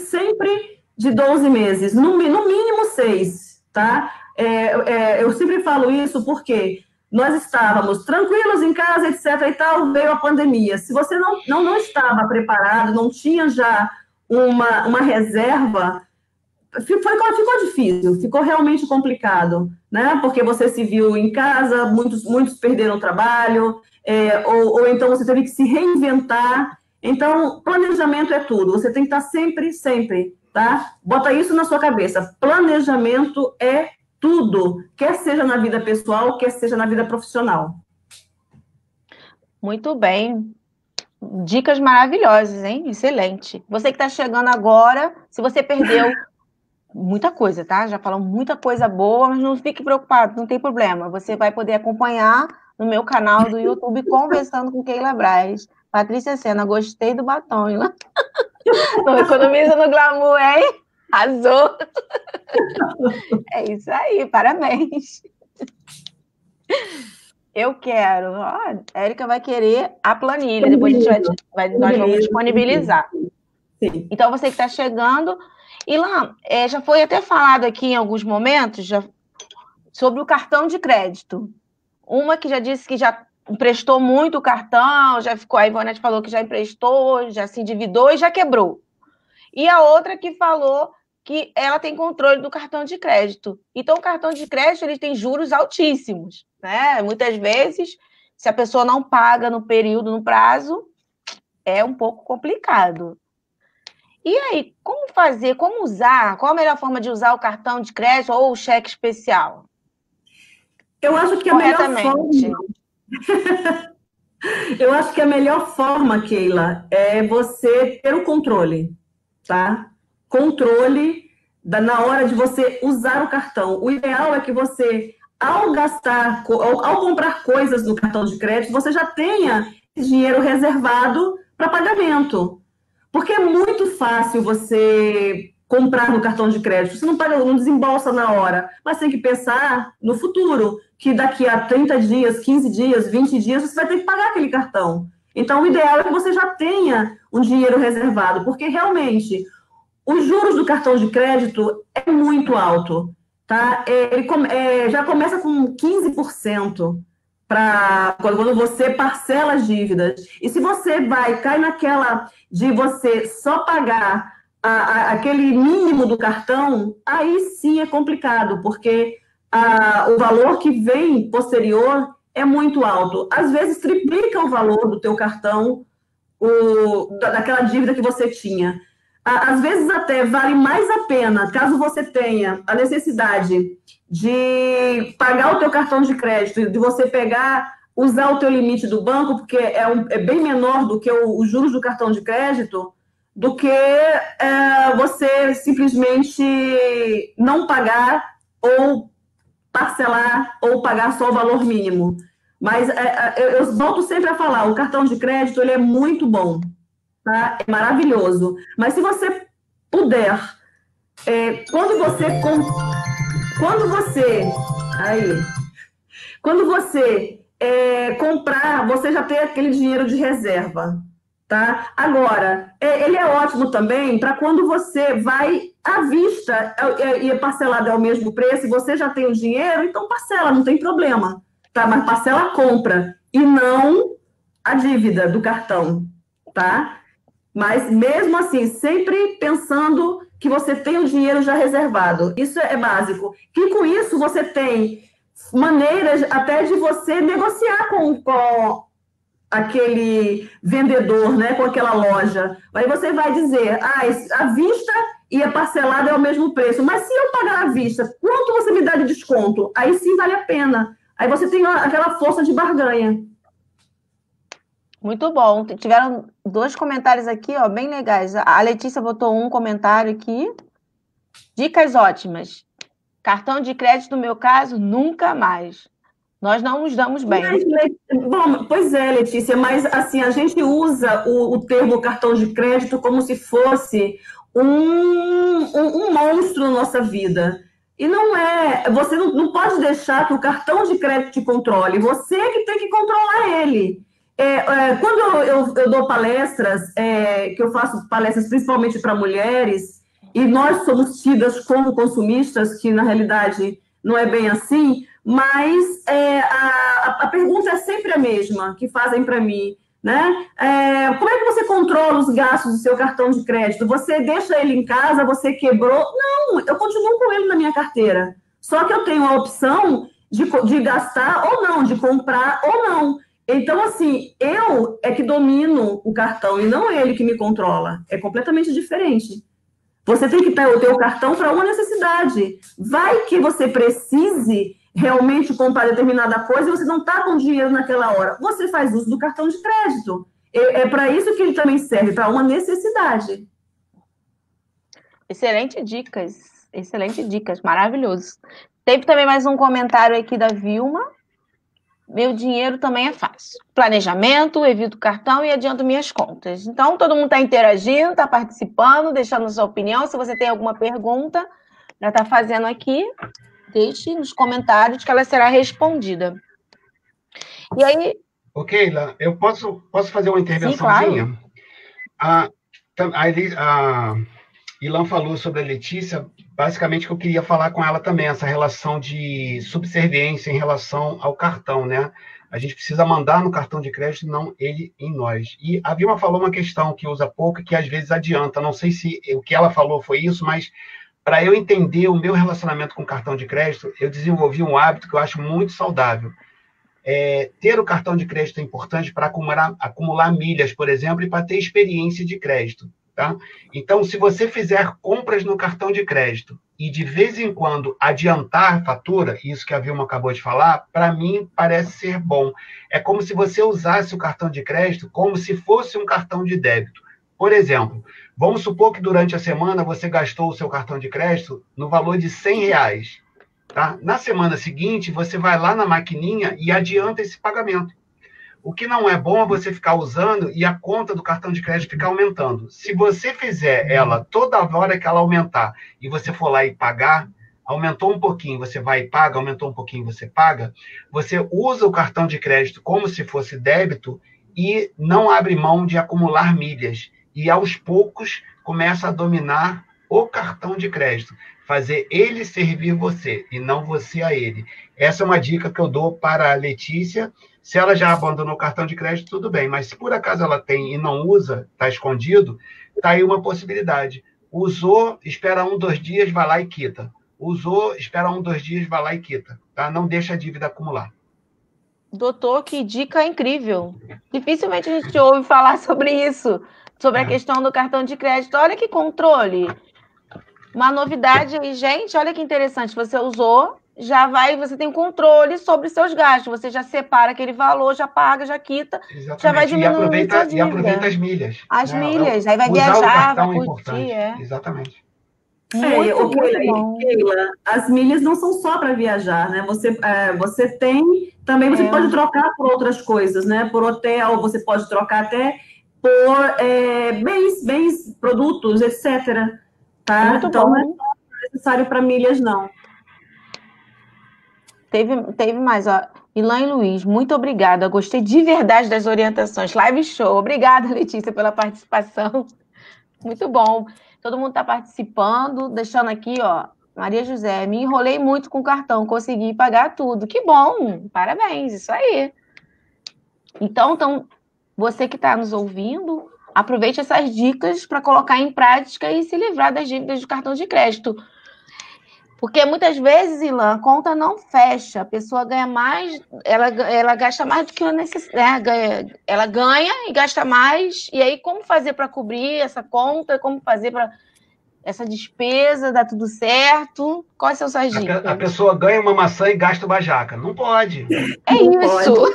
S4: de 12 meses, no mínimo 6, tá? Eu sempre falo isso porque nós estávamos tranquilos em casa, etc. e tal, veio a pandemia. Se você não estava preparado, não tinha já uma reserva, ficou difícil, ficou realmente complicado, né? Porque você se viu em casa, muitos perderam o trabalho, ou então você teve que se reinventar. Então, planejamento é tudo, você tem que estar sempre, tá? Bota isso na sua cabeça, planejamento é tudo, quer seja na vida pessoal, quer seja na vida profissional.
S1: Muito bem. Dicas maravilhosas, hein? Excelente. Você que está chegando agora, se você perdeu muita coisa, tá? Já falamos muita coisa boa, mas não fique preocupado, não tem problema. Você vai poder acompanhar no meu canal do YouTube, Conversando com Keila Braz. Patrícia Sena, gostei do batom, hein? Não economiza no glamour, hein? Arrasou! É isso aí, parabéns! Eu quero. A Érica vai querer a planilha, depois a gente nós vamos disponibilizar.
S4: Sim.
S1: Então, você que está chegando... Ilan, já foi até falado aqui em alguns momentos sobre o cartão de crédito. Uma que já disse que já emprestou muito o cartão, a Ivonete falou que já emprestou, já se endividou e já quebrou. E a outra que falou que ela tem controle do cartão de crédito. Então, o cartão de crédito ele tem juros altíssimos, né? Muitas vezes, se a pessoa não paga no período, no prazo, é um pouco complicado. E aí, como fazer, como usar? Qual a melhor forma de usar o cartão de crédito ou o cheque especial?
S4: Eu acho que a melhor forma... Eu acho que a melhor forma, Keila, é você ter o controle, tá? Controle na hora de você usar o cartão. O ideal é que você, ao comprar coisas no cartão de crédito, você já tenha esse dinheiro reservado para pagamento. Porque é muito fácil você comprar no cartão de crédito. Você não desembolsa na hora, mas tem que pensar no futuro, que daqui a 30 dias, 15 dias, 20 dias, você vai ter que pagar aquele cartão. Então, o ideal é que você já tenha um dinheiro reservado, porque realmente os juros do cartão de crédito é muito alto, tá? Já começa com 15%. Quando você parcela as dívidas. E se você cai naquela de você só pagar aquele mínimo do cartão, aí sim é complicado, porque o valor que vem posterior é muito alto. Às vezes triplica o valor do teu cartão, daquela dívida que você tinha. Às vezes até vale mais a pena, caso você tenha a necessidade de pagar o teu cartão de crédito, de você usar o teu limite do banco, porque é bem menor do que os juros do cartão de crédito, do que você simplesmente não pagar ou parcelar ou pagar só o valor mínimo. Mas eu volto sempre a falar, o cartão de crédito ele é muito bom, tá? É maravilhoso. Mas se você puder, quando você comprar, você já tem aquele dinheiro de reserva, tá? Agora, ele é ótimo também para quando você vai à vista e parcelado é o mesmo preço, e você já tem o dinheiro, então parcela, não tem problema, tá? Mas parcela a compra e não a dívida do cartão, tá? Mas mesmo assim, sempre pensando que você tem o dinheiro já reservado. Isso é básico. E com isso você tem maneiras até de você negociar com aquele vendedor, né, com aquela loja. Aí você vai dizer, à vista e a parcelada é o mesmo preço. Mas se eu pagar à vista, quanto você me dá de desconto? Aí sim vale a pena. Aí você tem aquela força de barganha.
S1: Muito bom. Tiveram 2 comentários aqui, ó, bem legais. A Letícia botou um comentário aqui. Dicas ótimas. Cartão de crédito, no meu caso, nunca mais. Nós não nos damos bem.
S4: Bom, pois é, Letícia, mas assim, a gente usa o termo cartão de crédito como se fosse um monstro na nossa vida. E não é. Você não pode deixar que o cartão de crédito te controle. Você que tem que controlar ele. Quando eu dou palestras, que eu faço palestras principalmente para mulheres, e nós somos tidas como consumistas, que na realidade não é bem assim, mas a pergunta é sempre a mesma que fazem para mim, né? Como é que você controla os gastos do seu cartão de crédito? Você deixa ele em casa, você quebrou? Não, eu continuo com ele na minha carteira. Só que eu tenho a opção de gastar ou não, de comprar ou não. Então, assim, eu é que domino o cartão e não ele que me controla. É completamente diferente. Você tem que ter o teu cartão para uma necessidade. Vai que você precise realmente comprar determinada coisa e você não está com dinheiro naquela hora. Você faz uso do cartão de crédito. É para isso que ele também serve, para uma necessidade.
S1: Excelente dicas, maravilhoso. Teve também mais um comentário aqui da Vilma. Meu dinheiro também é fácil. Planejamento, evito cartão e adianto minhas contas. Então, todo mundo está interagindo, está participando, deixando sua opinião. Se você tem alguma pergunta para estar fazendo aqui, deixe nos comentários que ela será respondida. E aí...
S2: Ok, Keila, eu posso fazer uma intervençãozinha?
S1: Sim, claro.
S2: A Ilan falou sobre a Letícia, basicamente que eu queria falar com ela também, essa relação de subserviência em relação ao cartão, né? A gente precisa mandar no cartão de crédito, não ele em nós. E a Vilma falou uma questão que usa pouco e que às vezes adianta. Não sei se o que ela falou foi isso, mas para eu entender o meu relacionamento com o cartão de crédito, eu desenvolvi um hábito que eu acho muito saudável. Ter o cartão de crédito é importante para acumular milhas, por exemplo, e para ter experiência de crédito. Tá? Então, se você fizer compras no cartão de crédito e de vez em quando adiantar a fatura, isso que a Vilma acabou de falar, para mim parece ser bom. É como se você usasse o cartão de crédito como se fosse um cartão de débito. Por exemplo, vamos supor que durante a semana você gastou o seu cartão de crédito no valor de R$100. Tá? Na semana seguinte, você vai lá na maquininha e adianta esse pagamento. O que não é bom é você ficar usando e a conta do cartão de crédito ficar aumentando. Se você fizer ela toda hora que ela aumentar e você for lá e pagar, aumentou um pouquinho, você vai e paga, aumentou um pouquinho, você paga, você usa o cartão de crédito como se fosse débito e não abre mão de acumular milhas. E aos poucos começa a dominar o cartão de crédito, fazer ele servir você e não você a ele. Essa é uma dica que eu dou para a Letícia. Se ela já abandonou o cartão de crédito, tudo bem. Mas se por acaso ela tem e não usa, está escondido, está aí uma possibilidade. Usou, espera 1, 2 dias, vai lá e quita. Usou, espera 1, 2 dias, vai lá e quita. Tá? Não deixa a dívida acumular.
S1: Doutor, que dica incrível. Dificilmente a gente ouve falar sobre isso, sobre a questão do cartão de crédito. Olha que controle. Uma novidade aí, gente, olha que interessante. Você usou, você tem controle sobre seus gastos. Você já separa aquele valor, já paga, já quita,
S2: exatamente.
S1: Já vai diminuindo
S2: e aproveita as milhas.
S1: As milhas, aí vai viajar, vai curtir.
S2: Exatamente.
S4: Keila, as milhas não são só para viajar, né? Você tem, também você pode trocar por outras coisas, né? Por hotel, você pode trocar até por bens, produtos, etc. Tá?
S1: Muito
S4: então,
S1: bom.
S4: não é só necessário para milhas, não.
S1: Teve mais, ó. Ilan e Luiz, muito obrigada. Gostei de verdade das orientações. Live show. Obrigada, Letícia, pela participação. Muito bom. Todo mundo está participando, deixando aqui, ó. Maria José, me enrolei muito com o cartão, consegui pagar tudo. Que bom! Parabéns, isso aí. Então, você que está nos ouvindo, aproveite essas dicas para colocar em prática e se livrar das dívidas do cartão de crédito. Porque muitas vezes, Ilan, a conta não fecha, a pessoa ganha mais, ela gasta mais do que a necessidade, ela ganha e gasta mais, e aí como fazer para cobrir essa conta, como fazer para essa despesa, dar tudo certo? Quais são suas dicas?
S2: A pessoa ganha uma maçã e gasta uma jaca. Não pode.
S1: É isso.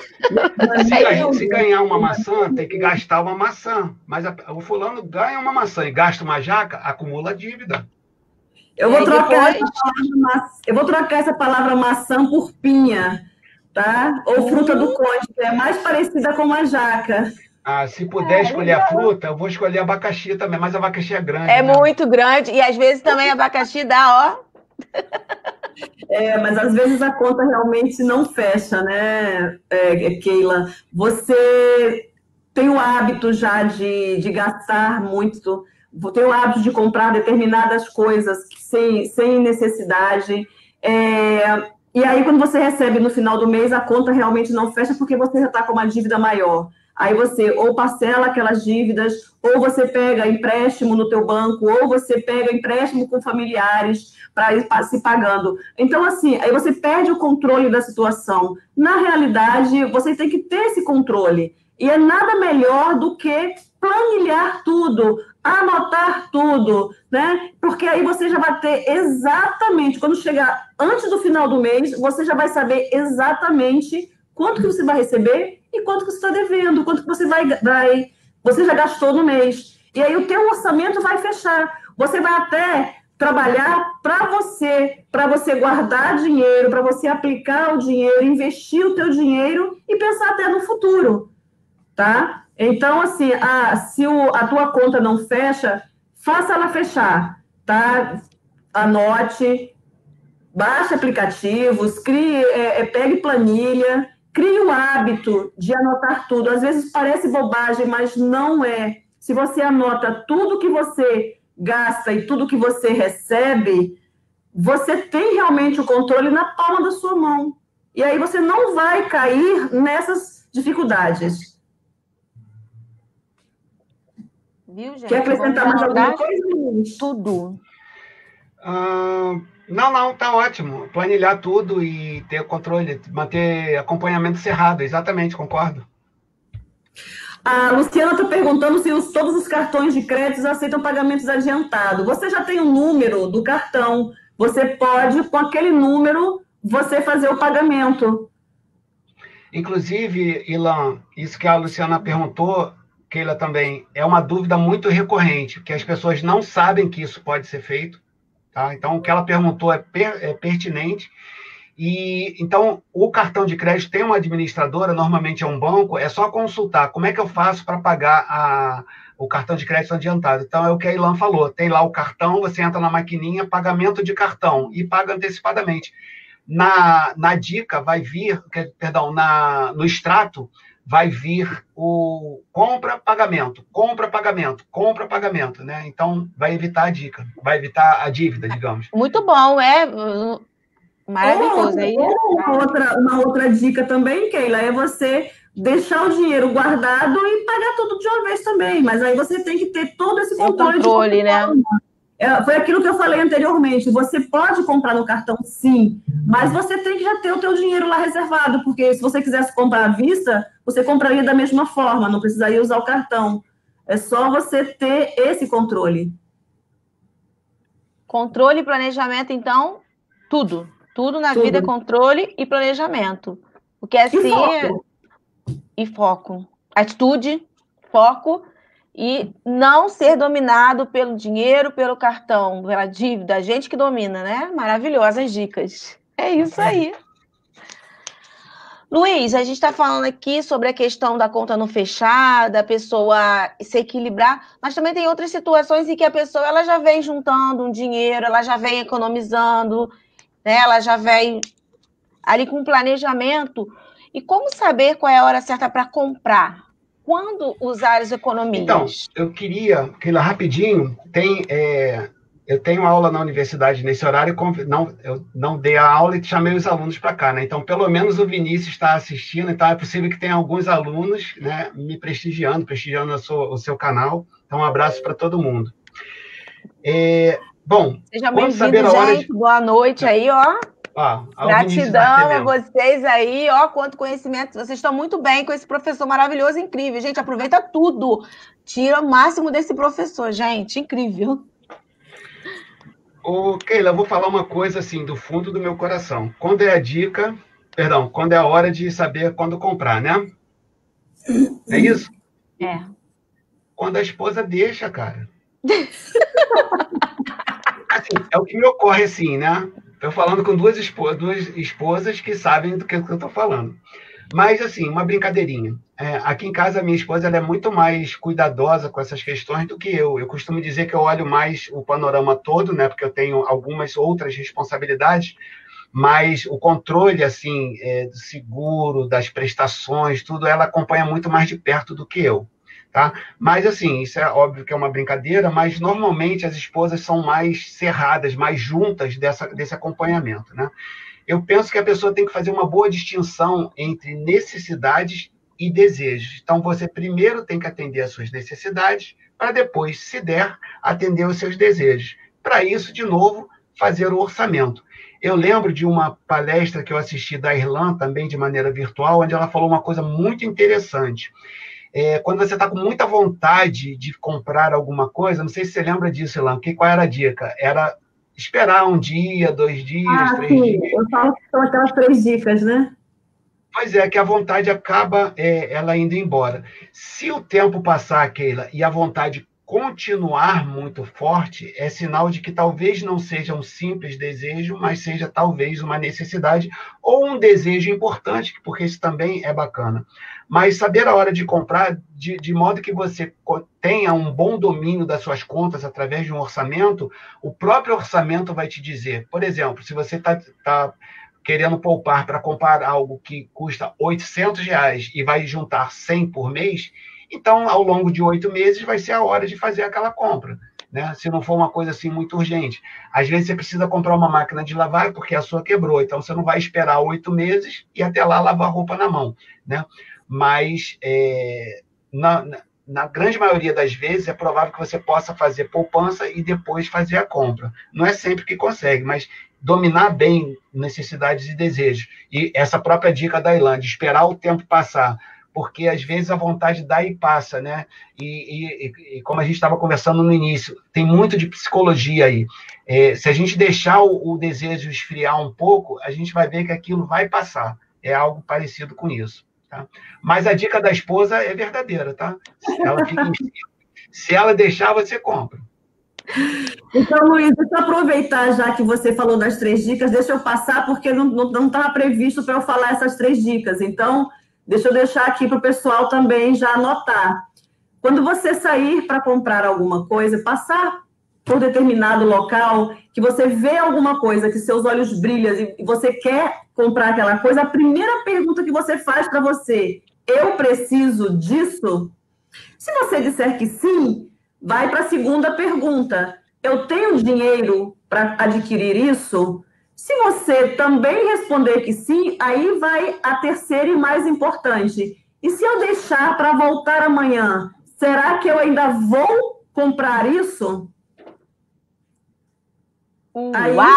S2: Se ganhar uma maçã, tem que gastar uma maçã. Mas o fulano ganha uma maçã e gasta uma jaca, acumula dívida.
S4: Eu vou trocar essa palavra maçã por pinha, tá? Ou fruta do conde, que é mais parecida com uma jaca.
S2: Se puder escolher a fruta, eu vou escolher abacaxi também, mas abacaxi é grande.
S1: É muito grande, e às vezes também abacaxi dá, ó.
S4: Mas às vezes a conta realmente não fecha, né, Keila? Você tem o hábito já de gastar muito, tem o hábito de comprar determinadas coisas sem necessidade. E aí, quando você recebe no final do mês, a conta realmente não fecha porque você já está com uma dívida maior. Aí você ou parcela aquelas dívidas, ou você pega empréstimo no teu banco, ou você pega empréstimo com familiares para ir se pagando. Então, assim, aí você perde o controle da situação. Na realidade, você tem que ter esse controle. E é nada melhor do que planilhar tudo, anotar tudo, né? Porque aí você já vai ter exatamente, quando chegar antes do final do mês, você já vai saber exatamente quanto que você vai receber e quanto que você está devendo, quanto que você você já gastou no mês. E aí o teu orçamento vai fechar. Você vai até trabalhar para você guardar dinheiro, para você aplicar o dinheiro, investir o teu dinheiro e pensar até no futuro, tá? Então, assim, se a tua conta não fecha, faça ela fechar, tá? Anote, baixe aplicativos, pegue planilha, crie o hábito de anotar tudo. Às vezes parece bobagem, mas não é. Se você anota tudo que você gasta e tudo que você recebe, você tem realmente o controle na palma da sua mão. E aí você não vai cair nessas dificuldades.
S1: Viu, gente?
S4: Quer acrescentar mais alguma coisa, Luiz?
S1: Tudo.
S2: Não, tá ótimo. Planilhar tudo e ter controle, manter acompanhamento cerrado, exatamente, concordo.
S4: A Luciana está perguntando se todos os cartões de crédito aceitam pagamentos adiantados. Você já tem o número do cartão, você pode, com aquele número, você fazer o pagamento.
S2: Inclusive, Ilan, isso que a Luciana perguntou, Keila também, é uma dúvida muito recorrente, que as pessoas não sabem que isso pode ser feito. Tá? Então, o que ela perguntou é pertinente. E então, o cartão de crédito tem uma administradora, normalmente é um banco, é só consultar como é que eu faço para pagar o cartão de crédito adiantado. Então, é o que a Ilan falou, tem lá o cartão, você entra na maquininha, pagamento de cartão, e paga antecipadamente. Na dica vai vir, no extrato, vai vir o compra, pagamento, né? Então, vai evitar a dica, vai evitar a dívida, digamos.
S1: Muito bom, maravilhoso.
S4: Uma outra dica também, Keila, é você deixar o dinheiro guardado e pagar tudo de uma vez também. Mas aí você tem que ter todo esse controle,
S1: né?
S4: Foi aquilo que eu falei anteriormente. Você pode comprar no cartão, sim, mas você tem que já ter o teu dinheiro lá reservado, porque se você quisesse comprar à vista, você compraria da mesma forma, não precisaria usar o cartão. É só você ter esse controle.
S1: Controle e planejamento, então, tudo. Tudo na vida é controle e planejamento. Porque assim... E foco. Atitude, foco E não ser dominado pelo dinheiro, pelo cartão, pela dívida, a gente que domina, né? Maravilhosas dicas. É isso aí. Luiz, a gente está falando aqui sobre a questão da conta não fechada, a pessoa se equilibrar, mas também tem outras situações em que a pessoa ela já vem juntando um dinheiro, ela já vem economizando, né? Ela já vem ali com um planejamento. E como saber qual é a hora certa para comprar? Quando usar as economias?
S2: Então, eu queria, Keila, rapidinho, eu tenho aula na universidade nesse horário, eu não dei a aula e chamei os alunos para cá, né? Então, pelo menos o Vinícius está assistindo, então é possível que tenha alguns alunos, né, me prestigiando o seu canal. Então, um abraço para todo mundo. Bom,
S1: seja bem-vindo, gente. Boa noite aí, ó. Gratidão a vocês aí, ó, quanto conhecimento. Vocês estão muito bem com esse professor maravilhoso, incrível. Gente, aproveita tudo. Tira o máximo desse professor, gente. Incrível.
S2: Ô, Keila, eu vou falar uma coisa assim, do fundo do meu coração. Quando é a hora de saber quando comprar, né? É isso?
S1: É.
S2: Quando a esposa deixa, cara. Assim, é o que me ocorre assim, né? Estou falando com duas esposas que sabem do que eu estou falando. Mas, assim, uma brincadeirinha. Aqui em casa, a minha esposa ela é muito mais cuidadosa com essas questões do que eu. Eu costumo dizer que eu olho mais o panorama todo, né? Porque eu tenho algumas outras responsabilidades, mas o controle, assim, do seguro, das prestações, tudo, ela acompanha muito mais de perto do que eu. Tá? Mas, assim, isso é óbvio que é uma brincadeira, mas normalmente as esposas são mais cerradas, mais juntas desse acompanhamento, né? Eu penso que a pessoa tem que fazer uma boa distinção entre necessidades e desejos. Então, você primeiro tem que atender às suas necessidades, para depois, se der, atender aos seus desejos. Para isso, de novo, fazer o orçamento. Eu lembro de uma palestra que eu assisti da Irlan, também de maneira virtual, onde ela falou uma coisa muito interessante. Quando você está com muita vontade de comprar alguma coisa, não sei se você lembra disso, Ilan, qual era a dica? Era esperar um dia, 2 dias, 3 dias.
S4: Eu falo que são aquelas 3 dicas, né?
S2: Pois é, que a vontade acaba ela indo embora. Se o tempo passar, Keila, e a vontade continuar muito forte, é sinal de que talvez não seja um simples desejo, mas seja talvez uma necessidade ou um desejo importante, porque isso também é bacana. Mas saber a hora de comprar, de modo que você tenha um bom domínio das suas contas através de um orçamento, o próprio orçamento vai te dizer, por exemplo, se você está querendo poupar para comprar algo que custa R$800 e vai juntar 100 por mês, então, ao longo de 8 meses, vai ser a hora de fazer aquela compra, né? Se não for uma coisa assim muito urgente. Às vezes, você precisa comprar uma máquina de lavar porque a sua quebrou, então você não vai esperar 8 meses e até lá lavar roupa na mão, né? Mas, na grande maioria das vezes, é provável que você possa fazer poupança e depois fazer a compra. Não é sempre que consegue, mas dominar bem necessidades e desejos. E essa própria dica da Ilan, de esperar o tempo passar, porque às vezes a vontade dá e passa, né? E como a gente estava conversando no início, tem muito de psicologia aí. Se a gente deixar o desejo esfriar um pouco, a gente vai ver que aquilo vai passar. É algo parecido com isso. Tá? Mas a dica da esposa é verdadeira, tá? Ela fica em cima. Se ela deixar, você compra.
S4: Então, Luiz, deixa eu aproveitar, já que você falou das 3 dicas, deixa eu passar, porque não estava previsto para eu falar essas 3 dicas. Então, deixa eu deixar aqui para o pessoal também já anotar. Quando você sair para comprar alguma coisa, passar por determinado local, que você vê alguma coisa, que seus olhos brilham e você quer comprar aquela coisa, a primeira pergunta que você faz para você, eu preciso disso? Se você disser que sim, vai para a segunda pergunta, eu tenho dinheiro para adquirir isso? Se você também responder que sim, aí vai a terceira e mais importante. E se eu deixar para voltar amanhã, será que eu ainda vou comprar isso?
S1: Aí... Uau!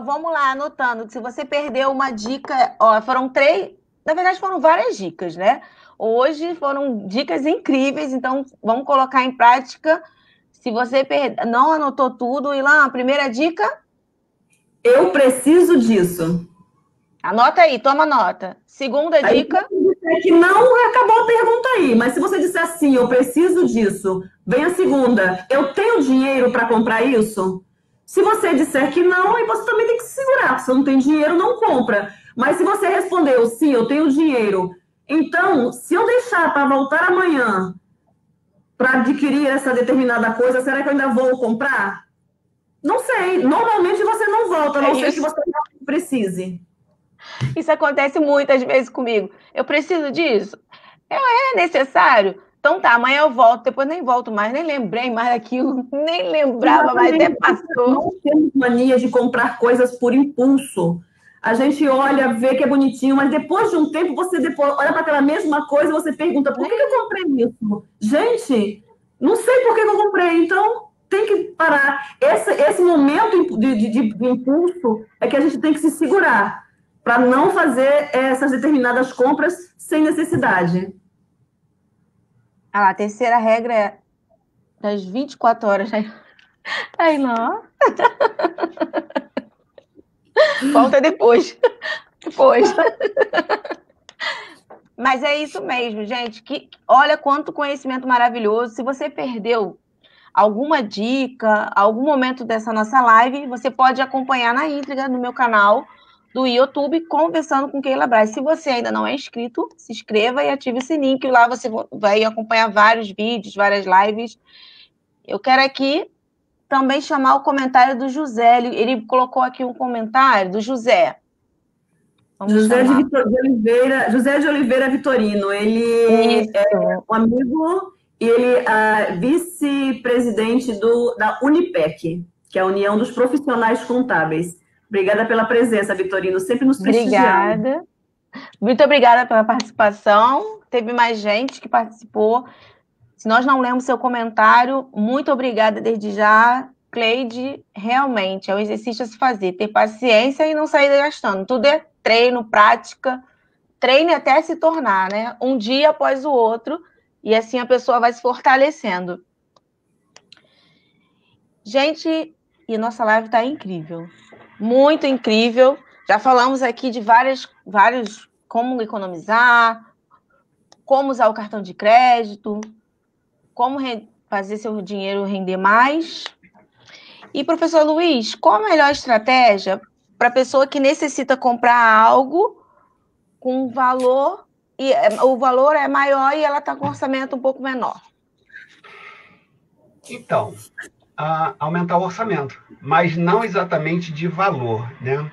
S1: Vamos lá, anotando. Se você perdeu uma dica, ó, foram 3, na verdade foram várias dicas, né? Hoje foram dicas incríveis, então vamos colocar em prática. Se você não anotou tudo, Ilan, a primeira dica?
S4: Eu preciso disso.
S1: Anota aí, toma nota. Segunda dica.
S4: Se você disser que não, acabou a pergunta aí. Mas se você disser assim, eu preciso disso, vem a segunda, eu tenho dinheiro para comprar isso? Se você disser que não, aí você também tem que se segurar. Se você não tem dinheiro, não compra. Mas se você respondeu, sim, eu tenho dinheiro, então, se eu deixar para voltar amanhã para adquirir essa determinada coisa, será que eu ainda vou comprar? Não sei. Normalmente você não volta, a não ser que você não precise.
S1: Isso acontece muitas vezes comigo. Eu preciso disso? É necessário? Então tá, amanhã eu volto, depois nem volto mais, nem lembrei mais daquilo, nem lembrava, mas até passou.
S4: Não temos mania de comprar coisas por impulso. A gente olha, vê que é bonitinho, mas depois de um tempo você olha para aquela mesma coisa e você pergunta, por que eu comprei isso? Gente, não sei por que eu comprei, então tem que parar. Esse momento de impulso é que a gente tem que se segurar para não fazer essas determinadas compras sem necessidade.
S1: A terceira regra é das 24 horas. Aí não. Volta depois. Depois. Mas é isso mesmo, gente. Olha quanto conhecimento maravilhoso. Se você perdeu alguma dica, algum momento dessa nossa live, você pode acompanhar na íntegra no meu canal do YouTube, Conversando com Keila Braz. Se você ainda não é inscrito, se inscreva e ative o sininho, que lá você vai acompanhar vários vídeos, várias lives. Eu quero aqui também chamar o comentário do José. Ele colocou aqui um comentário do José.
S4: José de Oliveira Vitorino. Ele é um amigo e ele é vice-presidente da Unipec, que é a União dos Profissionais Contábeis. Obrigada pela presença, Vitorino, sempre nos prestigiando.
S1: Obrigada. Muito obrigada pela participação. Teve mais gente que participou. Se nós não lemos seu comentário, muito obrigada desde já. Cleide, realmente, é um exercício a se fazer. Ter paciência e não sair gastando. Tudo é treino, prática. Treine até se tornar, né? Um dia após o outro. E assim a pessoa vai se fortalecendo. Gente, e nossa live está incrível. Muito incrível. Já falamos aqui de vários como economizar, como usar o cartão de crédito, como fazer seu dinheiro render mais. E, professor Luiz, qual a melhor estratégia para a pessoa que necessita comprar algo com valor, e o valor é maior e ela está com um orçamento um pouco menor?
S2: Então, aumentar o orçamento, mas não exatamente de valor, né?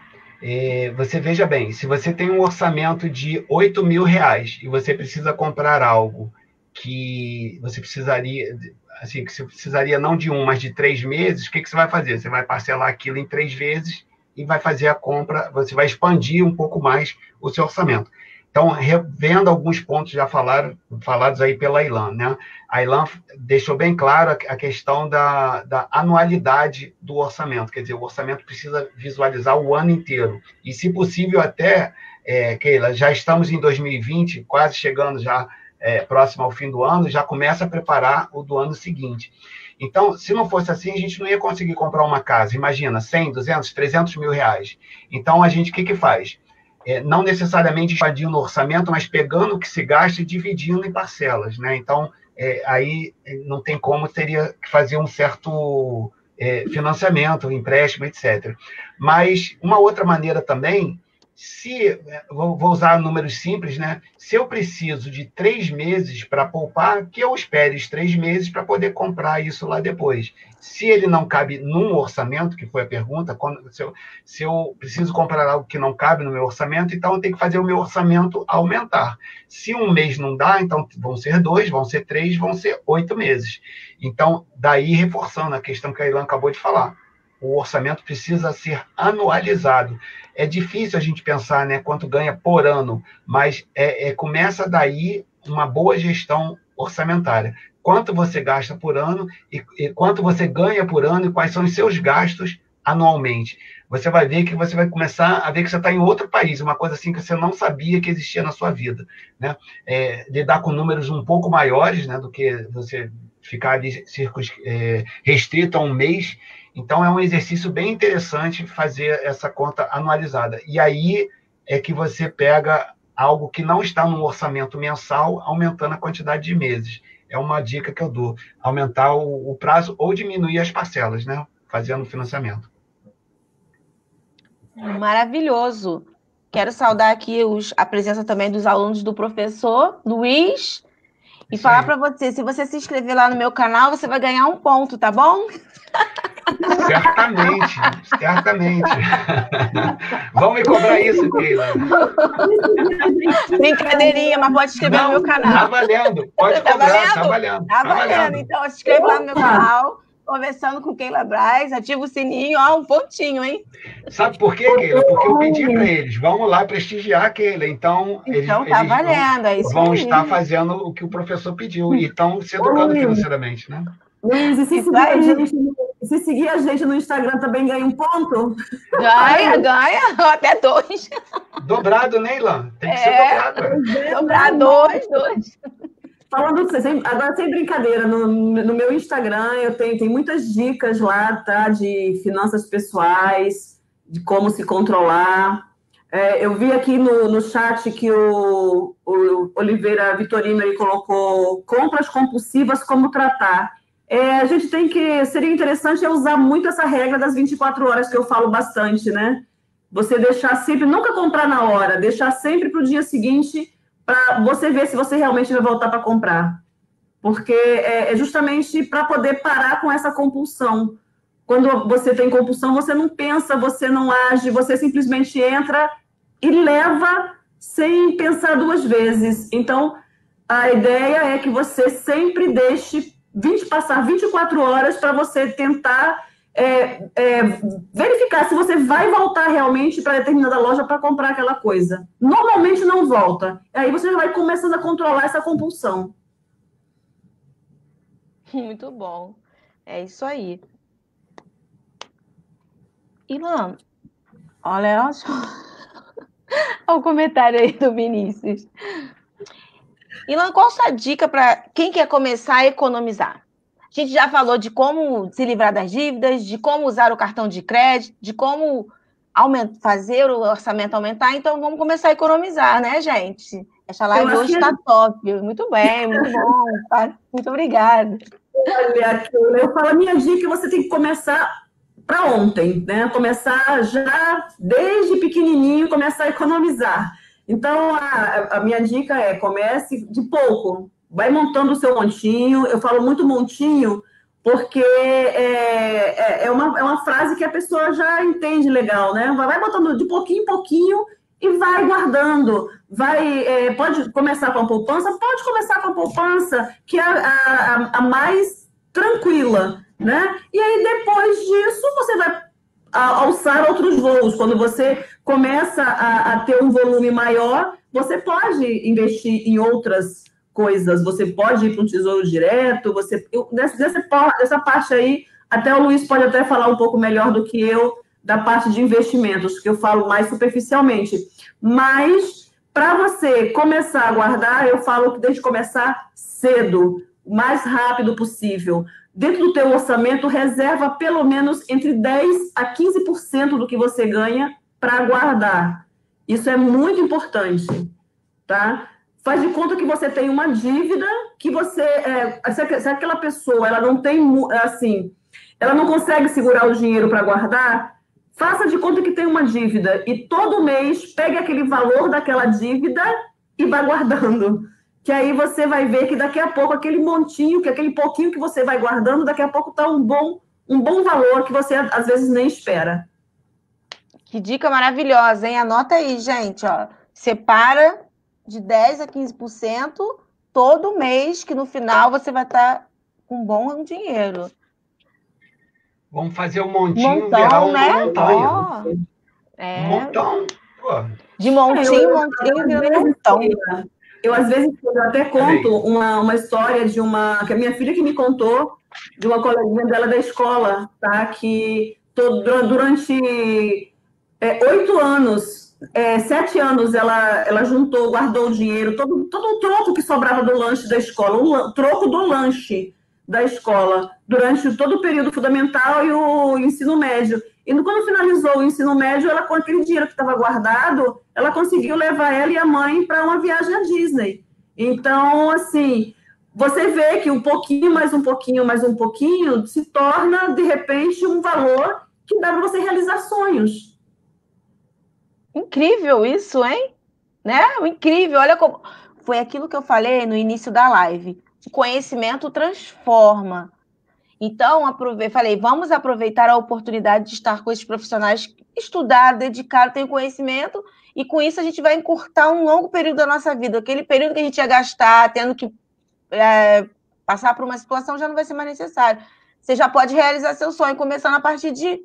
S2: Você veja bem, se você tem um orçamento de R$8.000 e você precisa comprar algo que você precisaria, assim, que você precisaria não de mas de 3 meses, o que você vai fazer? Você vai parcelar aquilo em 3 vezes e vai fazer a compra, você vai expandir um pouco mais o seu orçamento. Então, revendo alguns pontos já falados aí pela Ilan, né? A Ilan deixou bem claro a questão da anualidade do orçamento, quer dizer, o orçamento precisa visualizar o ano inteiro. E, se possível, até, Keila, já estamos em 2020, quase chegando já próximo ao fim do ano, já começa a preparar o do ano seguinte. Então, se não fosse assim, a gente não ia conseguir comprar uma casa. Imagina, 100, 200, 300 mil reais. Então, a gente, o que faz? Não necessariamente expandindo no orçamento, mas pegando o que se gasta e dividindo em parcelas, né? Então, aí não tem como, teria que fazer um certo financiamento, empréstimo, etc. Mas uma outra maneira também, vou usar números simples, né? Se eu preciso de 3 meses para poupar, que eu espere os 3 meses para poder comprar isso lá depois. Se ele não cabe num orçamento, que foi a pergunta, se eu preciso comprar algo que não cabe no meu orçamento, então eu tenho que fazer o meu orçamento aumentar. Se um mês não dá, então vão ser 2, vão ser 3, vão ser 8 meses. Então, daí reforçando a questão que a Ilan acabou de falar. O orçamento precisa ser anualizado. É difícil a gente pensar, né, quanto ganha por ano, mas começa daí uma boa gestão orçamentária. Quanto você gasta por ano e quanto você ganha por ano e quais são os seus gastos anualmente. Você vai ver que você vai começar a ver que você está em outro país, uma coisa assim que você não sabia que existia na sua vida, né? Lidar com números um pouco maiores, né, do que você ficar ali restrito a um mês. Então, é um exercício bem interessante fazer essa conta anualizada. E aí, é que você pega algo que não está no orçamento mensal, aumentando a quantidade de meses. É uma dica que eu dou, aumentar o prazo ou diminuir as parcelas, né? Fazendo financiamento.
S1: Maravilhoso. Quero saudar aqui a presença também dos alunos do professor Luiz e falar para você, se você se inscrever lá no meu canal, você vai ganhar 1 ponto, tá bom?
S2: Certamente, certamente. Vão me cobrar isso, Keila.
S1: Brincadeirinha, mas pode se inscrever no meu canal.
S2: Tá valendo, pode cobrar, tá valendo.
S1: Tá valendo. Então, se inscreve lá no meu canal, conversando com Keila Braz, ativa o sininho, ó, 1 pontinho, hein?
S2: Sabe por quê, Keila? Porque eu pedi para eles, vamos lá prestigiar a Keila. Então eles
S1: tá valendo, é isso
S2: vão
S1: aí.
S2: estar fazendo o que o professor pediu e estão se educando financeiramente, né?
S4: Luiz, e se seguir a gente no Instagram também ganha 1 ponto?
S1: Ganha, até 2.
S2: Dobrado, né, Ilan? Tem que ser dobrado.
S1: Dobrar 2.
S4: Falando agora sem brincadeira, no meu Instagram eu tenho muitas dicas lá, tá? De finanças pessoais, de como se controlar. Eu vi aqui no chat que o Oliveira Vitorino ele colocou compras compulsivas, como tratar. A gente seria interessante usar muito essa regra das 24 horas que eu falo bastante, né? Você deixar sempre, nunca comprar na hora, deixar sempre para o dia seguinte para você ver se você realmente vai voltar para comprar. Porque é justamente para poder parar com essa compulsão. Quando você tem compulsão, você não pensa, você não age, você simplesmente entra e leva sem pensar 2 vezes. Então, a ideia é que você sempre deixe passar 24 horas para você tentar verificar se você vai voltar realmente para determinada loja para comprar aquela coisa. Normalmente não volta. Aí você já vai começando a controlar essa compulsão.
S1: Muito bom. É isso aí. Ilan, olha só o comentário aí do Vinícius. Ilan, qual a sua dica para quem quer começar a economizar? A gente já falou de como se livrar das dívidas, de como usar o cartão de crédito, de como fazer o orçamento aumentar, então vamos começar a economizar, né, gente? Essa live hoje está top. Muito bem, muito bom. Muito obrigada.
S4: Olha, eu falo, a minha dica, você tem que começar para ontem, né? Começar já desde pequenininho, começar a economizar. Então, a minha dica é, comece de pouco, vai montando o seu montinho. Eu falo muito montinho porque é uma frase que a pessoa já entende legal, né? Vai botando de pouquinho em pouquinho e vai guardando. Pode começar com a poupança? Pode começar com a poupança, que é a mais tranquila, né? E aí, depois disso, você vai alçar outros voos. Quando você começa a ter um volume maior, você pode investir em outras coisas. Você pode ir para um tesouro direto. Nessa parte aí, até o Luiz pode até falar um pouco melhor do que eu da parte de investimentos, que eu falo mais superficialmente. Mas, para você começar a guardar, eu falo que desde começar cedo, o mais rápido possível. Dentro do teu orçamento, reserva pelo menos entre 10% a 15% do que você ganha para guardar. Isso é muito importante, tá? Faz de conta que você tem uma dívida, que você... se aquela pessoa ela não tem, assim, ela não consegue segurar o dinheiro para guardar, faça de conta que tem uma dívida e todo mês pegue aquele valor daquela dívida e vá guardando. Que aí você vai ver que daqui a pouco aquele montinho, que aquele pouquinho que você vai guardando, daqui a pouco está um bom valor que você às vezes nem espera.
S1: Que dica maravilhosa, hein? Anota aí, gente, ó. Separa de 10% a 15% todo mês, que no final você vai estar com bom dinheiro.
S2: Vamos fazer um montinho, virar uma montanha.
S1: Um
S2: montão, pô.
S1: De montinho, virando montão.
S4: Eu, às vezes, eu até conto uma história que a minha filha que me contou, de uma coleguinha dela da escola, tá? Que durante 8 anos, 7 anos, ela juntou, guardou o dinheiro, todo o troco que sobrava do lanche da escola, o troco do lanche da escola, durante todo o período fundamental e o ensino médio. E quando finalizou o ensino médio, ela, com aquele dinheiro que estava guardado, ela conseguiu levar ela e a mãe para uma viagem à Disney. Então, assim, você vê que um pouquinho, mais um pouquinho, mais um pouquinho, se torna, de repente, um valor que dá para você realizar sonhos.
S1: Incrível isso, hein? Né? Incrível, olha como... Foi aquilo que eu falei no início da live. O conhecimento transforma. Então, falei, vamos aproveitar a oportunidade de estar com esses profissionais, estudar, dedicar, ter conhecimento, e com isso a gente vai encurtar um longo período da nossa vida. Aquele período que a gente ia gastar tendo que passar por uma situação já não vai ser mais necessário. Você já pode realizar seu sonho, começando a partir de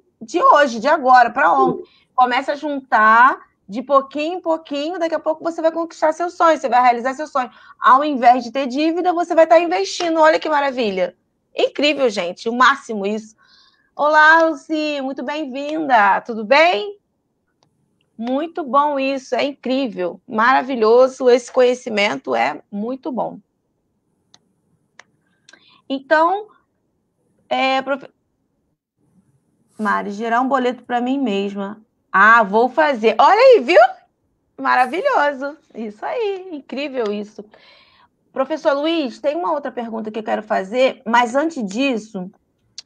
S1: hoje, de agora, para ontem. Começa a juntar de pouquinho em pouquinho, daqui a pouco você vai conquistar seu sonho, você vai realizar seu sonho. Ao invés de ter dívida, você vai estar investindo. Olha que maravilha. Incrível, gente. O máximo isso. Olá, Lucy. Muito bem-vinda. Tudo bem? Muito bom isso. É incrível. Maravilhoso. Esse conhecimento é muito bom. Então, Mari, gerar um boleto para mim mesma. Ah, vou fazer. Olha aí, viu? Maravilhoso. Isso aí. Incrível isso. Professor Luiz, tem uma outra pergunta que eu quero fazer, mas antes disso,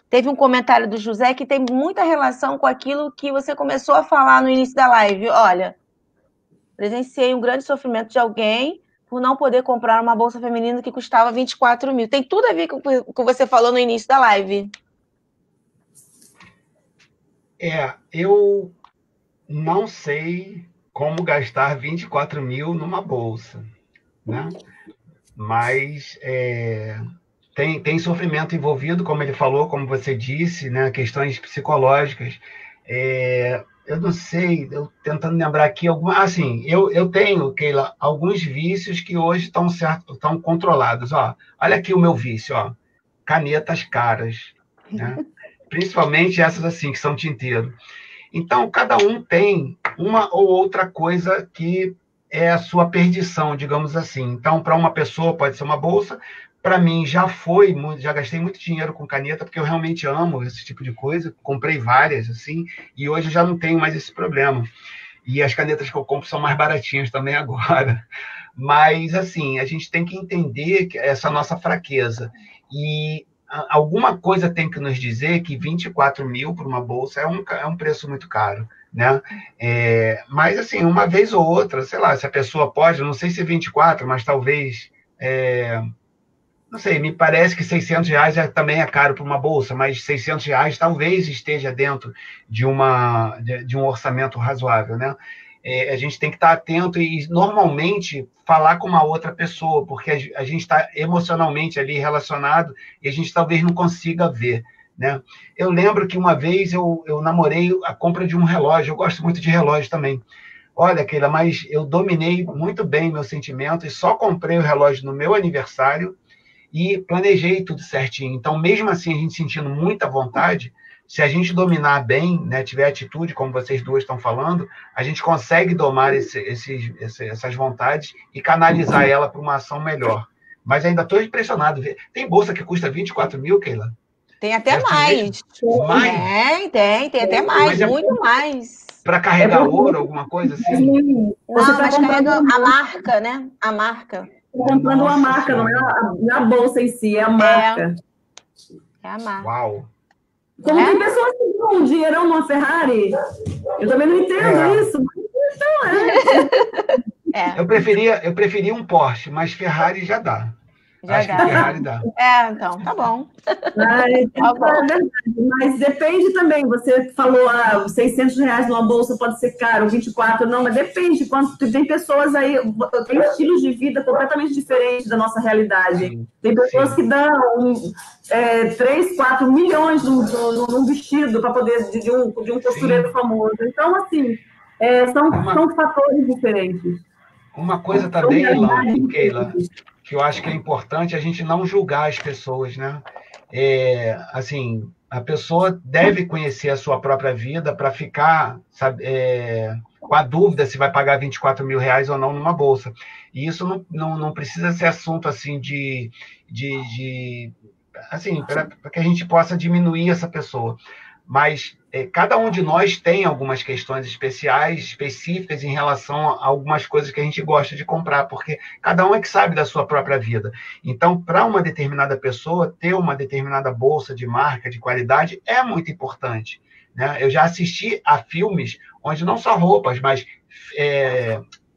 S1: teve um comentário do José que tem muita relação com aquilo que você começou a falar no início da live. Olha, presenciei um grande sofrimento de alguém por não poder comprar uma bolsa feminina que custava 24 mil. Tem tudo a ver com o que você falou no início da live.
S2: Eu não sei como gastar 24 mil numa bolsa, né? Mas tem sofrimento envolvido, como ele falou, como você disse, né? Questões psicológicas. Eu não sei, eu tentando lembrar aqui, assim, eu tenho, Keila, alguns vícios que hoje estão controlados. Ó, olha aqui o meu vício, ó, canetas caras, né? Principalmente essas assim, que são tinteiro. Então, cada um tem uma ou outra coisa que é a sua perdição, digamos assim. Então, para uma pessoa pode ser uma bolsa, para mim já gastei muito dinheiro com caneta, porque eu realmente amo esse tipo de coisa, comprei várias, assim, e hoje eu já não tenho mais esse problema. E as canetas que eu compro são mais baratinhas também agora. Mas, assim, a gente tem que entender essa nossa fraqueza. E alguma coisa tem que nos dizer que 24 mil por uma bolsa é um preço muito caro, né? Mas, assim, uma vez ou outra, sei lá, se a pessoa pode, não sei se 24, mas talvez... não sei, me parece que R$600 também é caro para uma bolsa, mas R$600 talvez esteja dentro de um orçamento razoável, né? A gente tem que estar atento e, normalmente, falar com uma outra pessoa, porque a gente está emocionalmente ali relacionado e a gente talvez não consiga ver, né? Eu lembro que uma vez eu namorei a compra de um relógio, eu gosto muito de relógio também. Olha, Keila, mas eu dominei muito bem meu sentimento e só comprei o relógio no meu aniversário e planejei tudo certinho. Então, mesmo assim, a gente sentindo muita vontade, se a gente dominar bem, né, tiver atitude, como vocês duas estão falando, a gente consegue domar essas vontades e canalizar ela para uma ação melhor. Mas ainda estou impressionado. Tem bolsa que custa 24 mil, Keila?
S1: Tem até mais.
S2: Mais?
S1: Tem até mais, muito mais.
S2: Para carregar ouro, alguma coisa assim?
S1: Não, mas carrega a marca, né? A marca.
S4: Comprando uma marca, não é a bolsa em si, é a marca.
S1: É a marca.
S2: Uau!
S4: Como tem pessoas que dão um dinheirão numa Ferrari, eu também não entendo isso. Então,
S2: Eu preferia um Porsche, mas Ferrari já dá. Acho que Ferrari dá.
S1: Então, tá bom.
S4: Tá bom. É verdade, mas depende também. Você falou, R$600 numa bolsa pode ser caro, 24 não, mas depende. Tem pessoas aí, tem estilos de vida completamente diferentes da nossa realidade.
S2: Sim,
S4: tem pessoas que dão 3, 4 milhões num vestido para poder de um costureiro famoso. Então, assim, são fatores diferentes.
S2: Uma coisa também, Keila, que eu acho que é importante a gente não julgar as pessoas, né? Assim, a pessoa deve conhecer a sua própria vida para ficar, com a dúvida se vai pagar 24 mil reais ou não numa bolsa. E isso não precisa ser assunto assim assim, para que a gente possa diminuir essa pessoa. mas cada um de nós tem algumas questões específicas em relação a algumas coisas que a gente gosta de comprar, porque cada um é que sabe da sua própria vida. Então, para uma determinada pessoa, ter uma determinada bolsa de marca, de qualidade, é muito importante, né? Eu já assisti a filmes onde não só roupas, mas...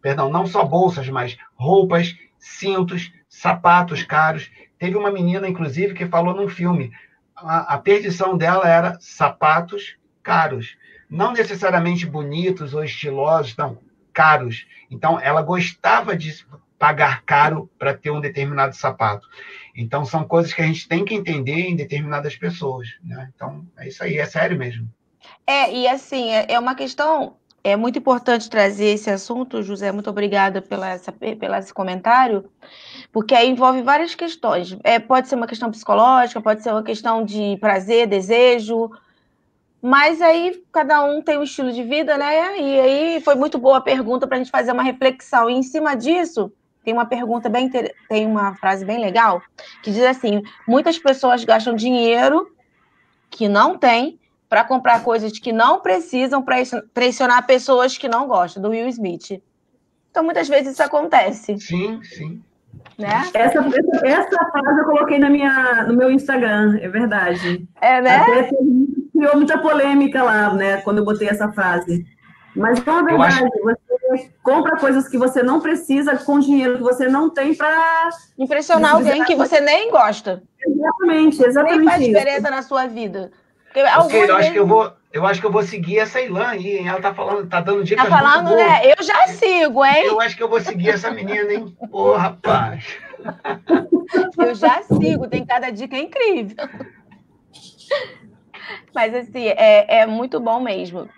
S2: perdão, não só bolsas, mas roupas, cintos, sapatos caros. Teve uma menina, inclusive, que falou num filme, a perdição dela era sapatos caros. Não necessariamente bonitos ou estilosos, não, caros. Então, ela gostava de pagar caro para ter um determinado sapato. Então, são coisas que a gente tem que entender em determinadas pessoas, né? Então, é isso aí, é sério mesmo.
S1: E assim, é uma questão... É muito importante trazer esse assunto, José, muito obrigada pelo esse comentário, porque aí envolve várias questões. Pode ser uma questão psicológica, pode ser uma questão de prazer, desejo, mas aí cada um tem um estilo de vida, né? E aí foi muito boa a pergunta para a gente fazer uma reflexão. E em cima disso, tem uma frase bem legal, que diz assim, muitas pessoas gastam dinheiro que não têm para comprar coisas que não precisam para pressionar pessoas que não gostam, do Will Smith. Então, muitas vezes isso acontece.
S2: Sim, sim.
S4: Né? Essa frase eu coloquei no meu Instagram, é verdade.
S1: Né?
S4: Até criou muita polêmica lá, né, quando eu botei essa frase. Mas não é verdade, você compra coisas que você não precisa com dinheiro que você não tem para...
S1: impressionar alguém que você nem gosta.
S4: Exatamente.
S1: Nem faz diferença na sua vida.
S2: Eu acho que eu vou seguir essa Ilan aí, hein? Ela tá dando dicas
S1: muito boas. Né? Eu já sigo, hein?
S2: Eu acho que eu vou seguir essa menina, hein? Pô, rapaz.
S1: Eu já sigo, tem cada dica incrível. Mas, assim, é muito bom mesmo.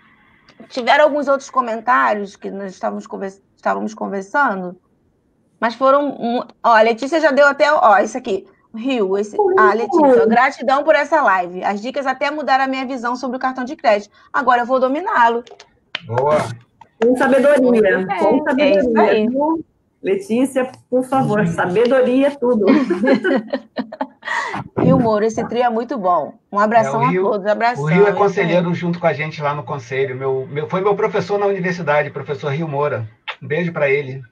S1: Tiveram alguns outros comentários que nós estávamos conversando, mas foram... Ó, a Letícia já deu até... Ó, isso aqui. Rio, Letícia, gratidão por essa live. As dicas até mudaram a minha visão sobre o cartão de crédito. Agora eu vou dominá-lo.
S2: Boa.
S4: Com sabedoria. Com sabedoria. Isso aí. Letícia, por favor, sabedoria é tudo.
S1: Rio Moura, esse trio é muito bom. Um abração a todos. Abração.
S2: O Rio é conselheiro junto com a gente lá no conselho. Foi meu professor na universidade, professor Rio Moura. Um beijo para ele.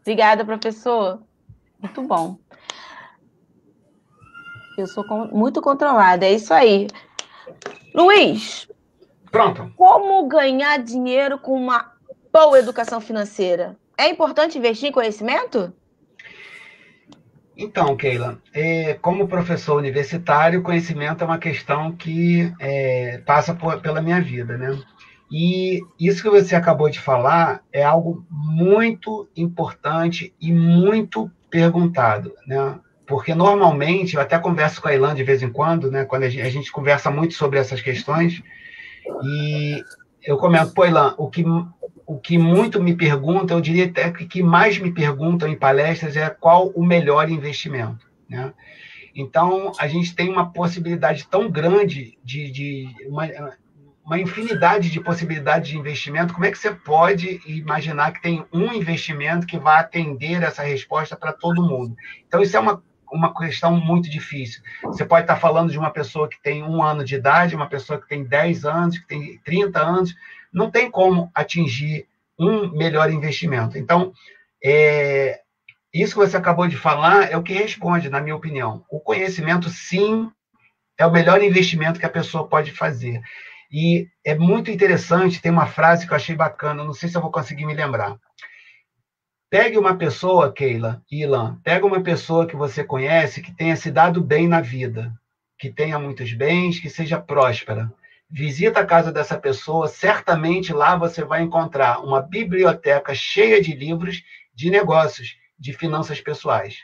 S1: Obrigada, professor. Muito bom. Eu sou muito controlada, é isso aí. Luiz.
S2: Pronto.
S1: Como ganhar dinheiro com uma boa educação financeira? É importante investir em conhecimento?
S2: Então, Keila, como professor universitário, conhecimento é uma questão que passa pela minha vida, né? E isso que você acabou de falar é algo muito importante e muito perguntado, né? Porque, normalmente, eu até converso com a Ilan de vez em quando, né? Quando a gente conversa muito sobre essas questões, e eu comento, pô, Ilan, o que muito me perguntam, eu diria até que o que mais me perguntam em palestras é qual o melhor investimento, né? Então, a gente tem uma possibilidade tão grande uma infinidade de possibilidades de investimento. Como é que você pode imaginar que tem um investimento que vai atender essa resposta para todo mundo? Então, isso é uma questão muito difícil. Você pode estar falando de uma pessoa que tem 1 ano de idade, uma pessoa que tem 10 anos, que tem 30 anos, não tem como atingir um melhor investimento. Então, isso que você acabou de falar é o que responde, na minha opinião. O conhecimento, sim, é o melhor investimento que a pessoa pode fazer. E é muito interessante, tem uma frase que eu achei bacana, não sei se eu vou conseguir me lembrar. Pegue uma pessoa, Keila e Ilan, pega uma pessoa que você conhece, que tenha se dado bem na vida, que tenha muitos bens, que seja próspera. Visita a casa dessa pessoa, certamente lá você vai encontrar uma biblioteca cheia de livros de negócios, de finanças pessoais.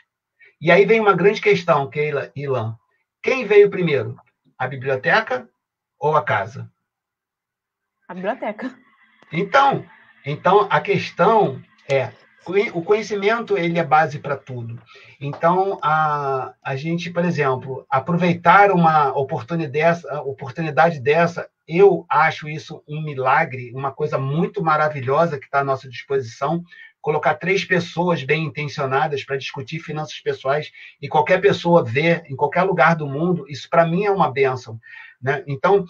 S2: E aí vem uma grande questão, Keila e Ilan. Quem veio primeiro? A biblioteca ou a casa?
S1: A biblioteca.
S2: Então a questão é, o conhecimento, ele é base para tudo. Então, a gente, por exemplo, aproveitar uma oportunidade dessa, eu acho isso um milagre, uma coisa muito maravilhosa que está à nossa disposição, colocar 3 pessoas bem intencionadas para discutir finanças pessoais e qualquer pessoa ver em qualquer lugar do mundo, isso para mim é uma bênção, né? Então,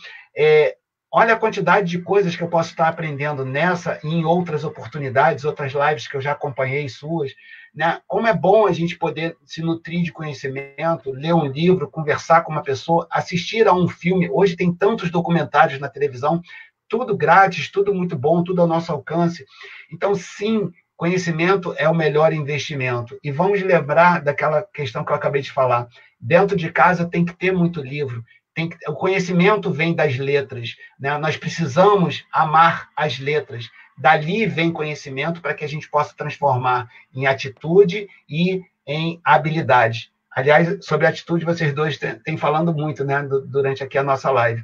S2: olha a quantidade de coisas que eu posso estar aprendendo nessa e em outras oportunidades, outras lives que eu já acompanhei suas, né? Como é bom a gente poder se nutrir de conhecimento, ler um livro, conversar com uma pessoa, assistir a um filme. Hoje tem tantos documentários na televisão, tudo grátis, tudo muito bom, tudo ao nosso alcance. Então, sim, conhecimento é o melhor investimento. E vamos lembrar daquela questão que eu acabei de falar. Dentro de casa tem que ter muito livro. O conhecimento vem das letras, né? Nós precisamos amar as letras. Dali vem conhecimento para que a gente possa transformar em atitude e em habilidade. Aliás, sobre atitude, vocês dois têm falando muito, né, durante aqui a nossa live.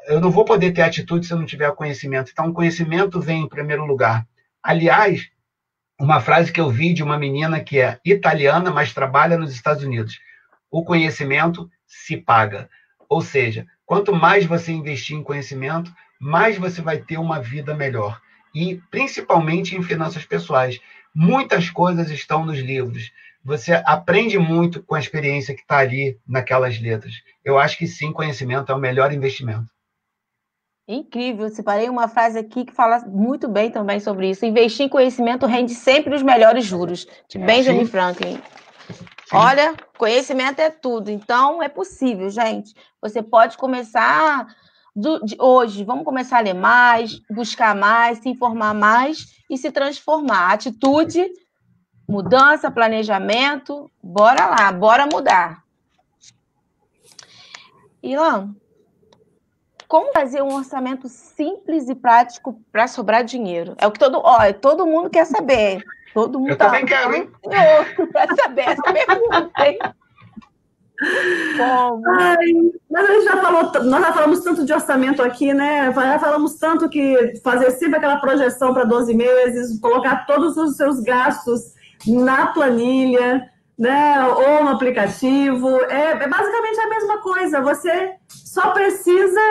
S2: Eu não vou poder ter atitude se eu não tiver conhecimento. Então, o conhecimento vem em primeiro lugar. Aliás, uma frase que eu vi de uma menina que é italiana, mas trabalha nos Estados Unidos. O conhecimento se paga. Ou seja, quanto mais você investir em conhecimento, mais você vai ter uma vida melhor. E, principalmente, em finanças pessoais. Muitas coisas estão nos livros. Você aprende muito com a experiência que está ali naquelas letras. Eu acho que, sim, conhecimento é o melhor investimento.
S1: Incrível, eu separei uma frase aqui que fala muito bem também sobre isso. Investir em conhecimento rende sempre os melhores juros, de Benjamin Franklin. Sim. Olha, conhecimento é tudo, então é possível, gente. Você pode começar hoje, vamos começar a ler mais, buscar mais, se informar mais e se transformar. Atitude, mudança, planejamento, bora lá, bora mudar. Ilan, como fazer um orçamento simples e prático para sobrar dinheiro? É o que todo mundo quer saber. Todo mundo
S2: também quero, hein?
S1: Para saber essa pergunta, hein? Como?
S4: Mas a gente nós já falamos tanto de orçamento aqui, né? Já falamos tanto que fazer sempre aquela projeção para 12 meses, colocar todos os seus gastos na planilha, né? Ou no aplicativo. É basicamente a mesma coisa. Você só precisa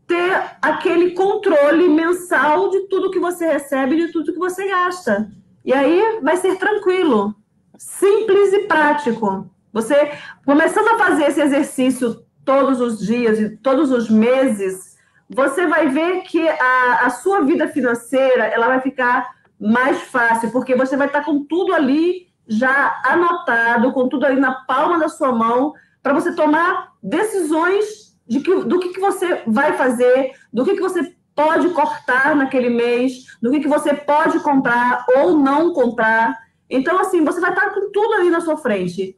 S4: ter aquele controle mensal de tudo que você recebe, de tudo que você gasta. E aí vai ser tranquilo, simples e prático. Você, começando a fazer esse exercício todos os dias e todos os meses, você vai ver que a sua vida financeira ela vai ficar mais fácil, porque você vai estar com tudo ali já anotado, com tudo ali na palma da sua mão, para você tomar decisões do que você vai fazer, do que você pode cortar naquele mês, do que você pode comprar ou não comprar. Então, assim, você vai estar com tudo ali na sua frente.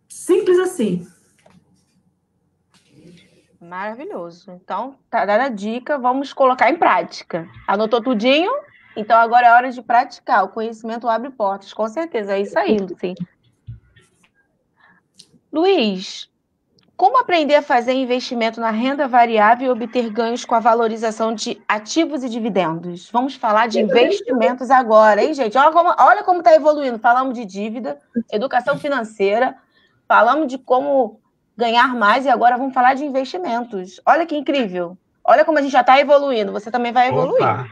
S4: Simples assim.
S1: Maravilhoso. Então, tá dada a dica, vamos colocar em prática. Anotou tudinho? Então, agora é hora de praticar. O conhecimento abre portas, com certeza. É isso aí, Luci. Luiz, como aprender a fazer investimento na renda variável e obter ganhos com a valorização de ativos e dividendos? Vamos falar de investimentos agora, hein, gente? Olha como está evoluindo. Falamos de dívida, educação financeira, falamos de como ganhar mais e agora vamos falar de investimentos. Olha que incrível. Olha como a gente já está evoluindo. Você também vai evoluir.
S2: Opa.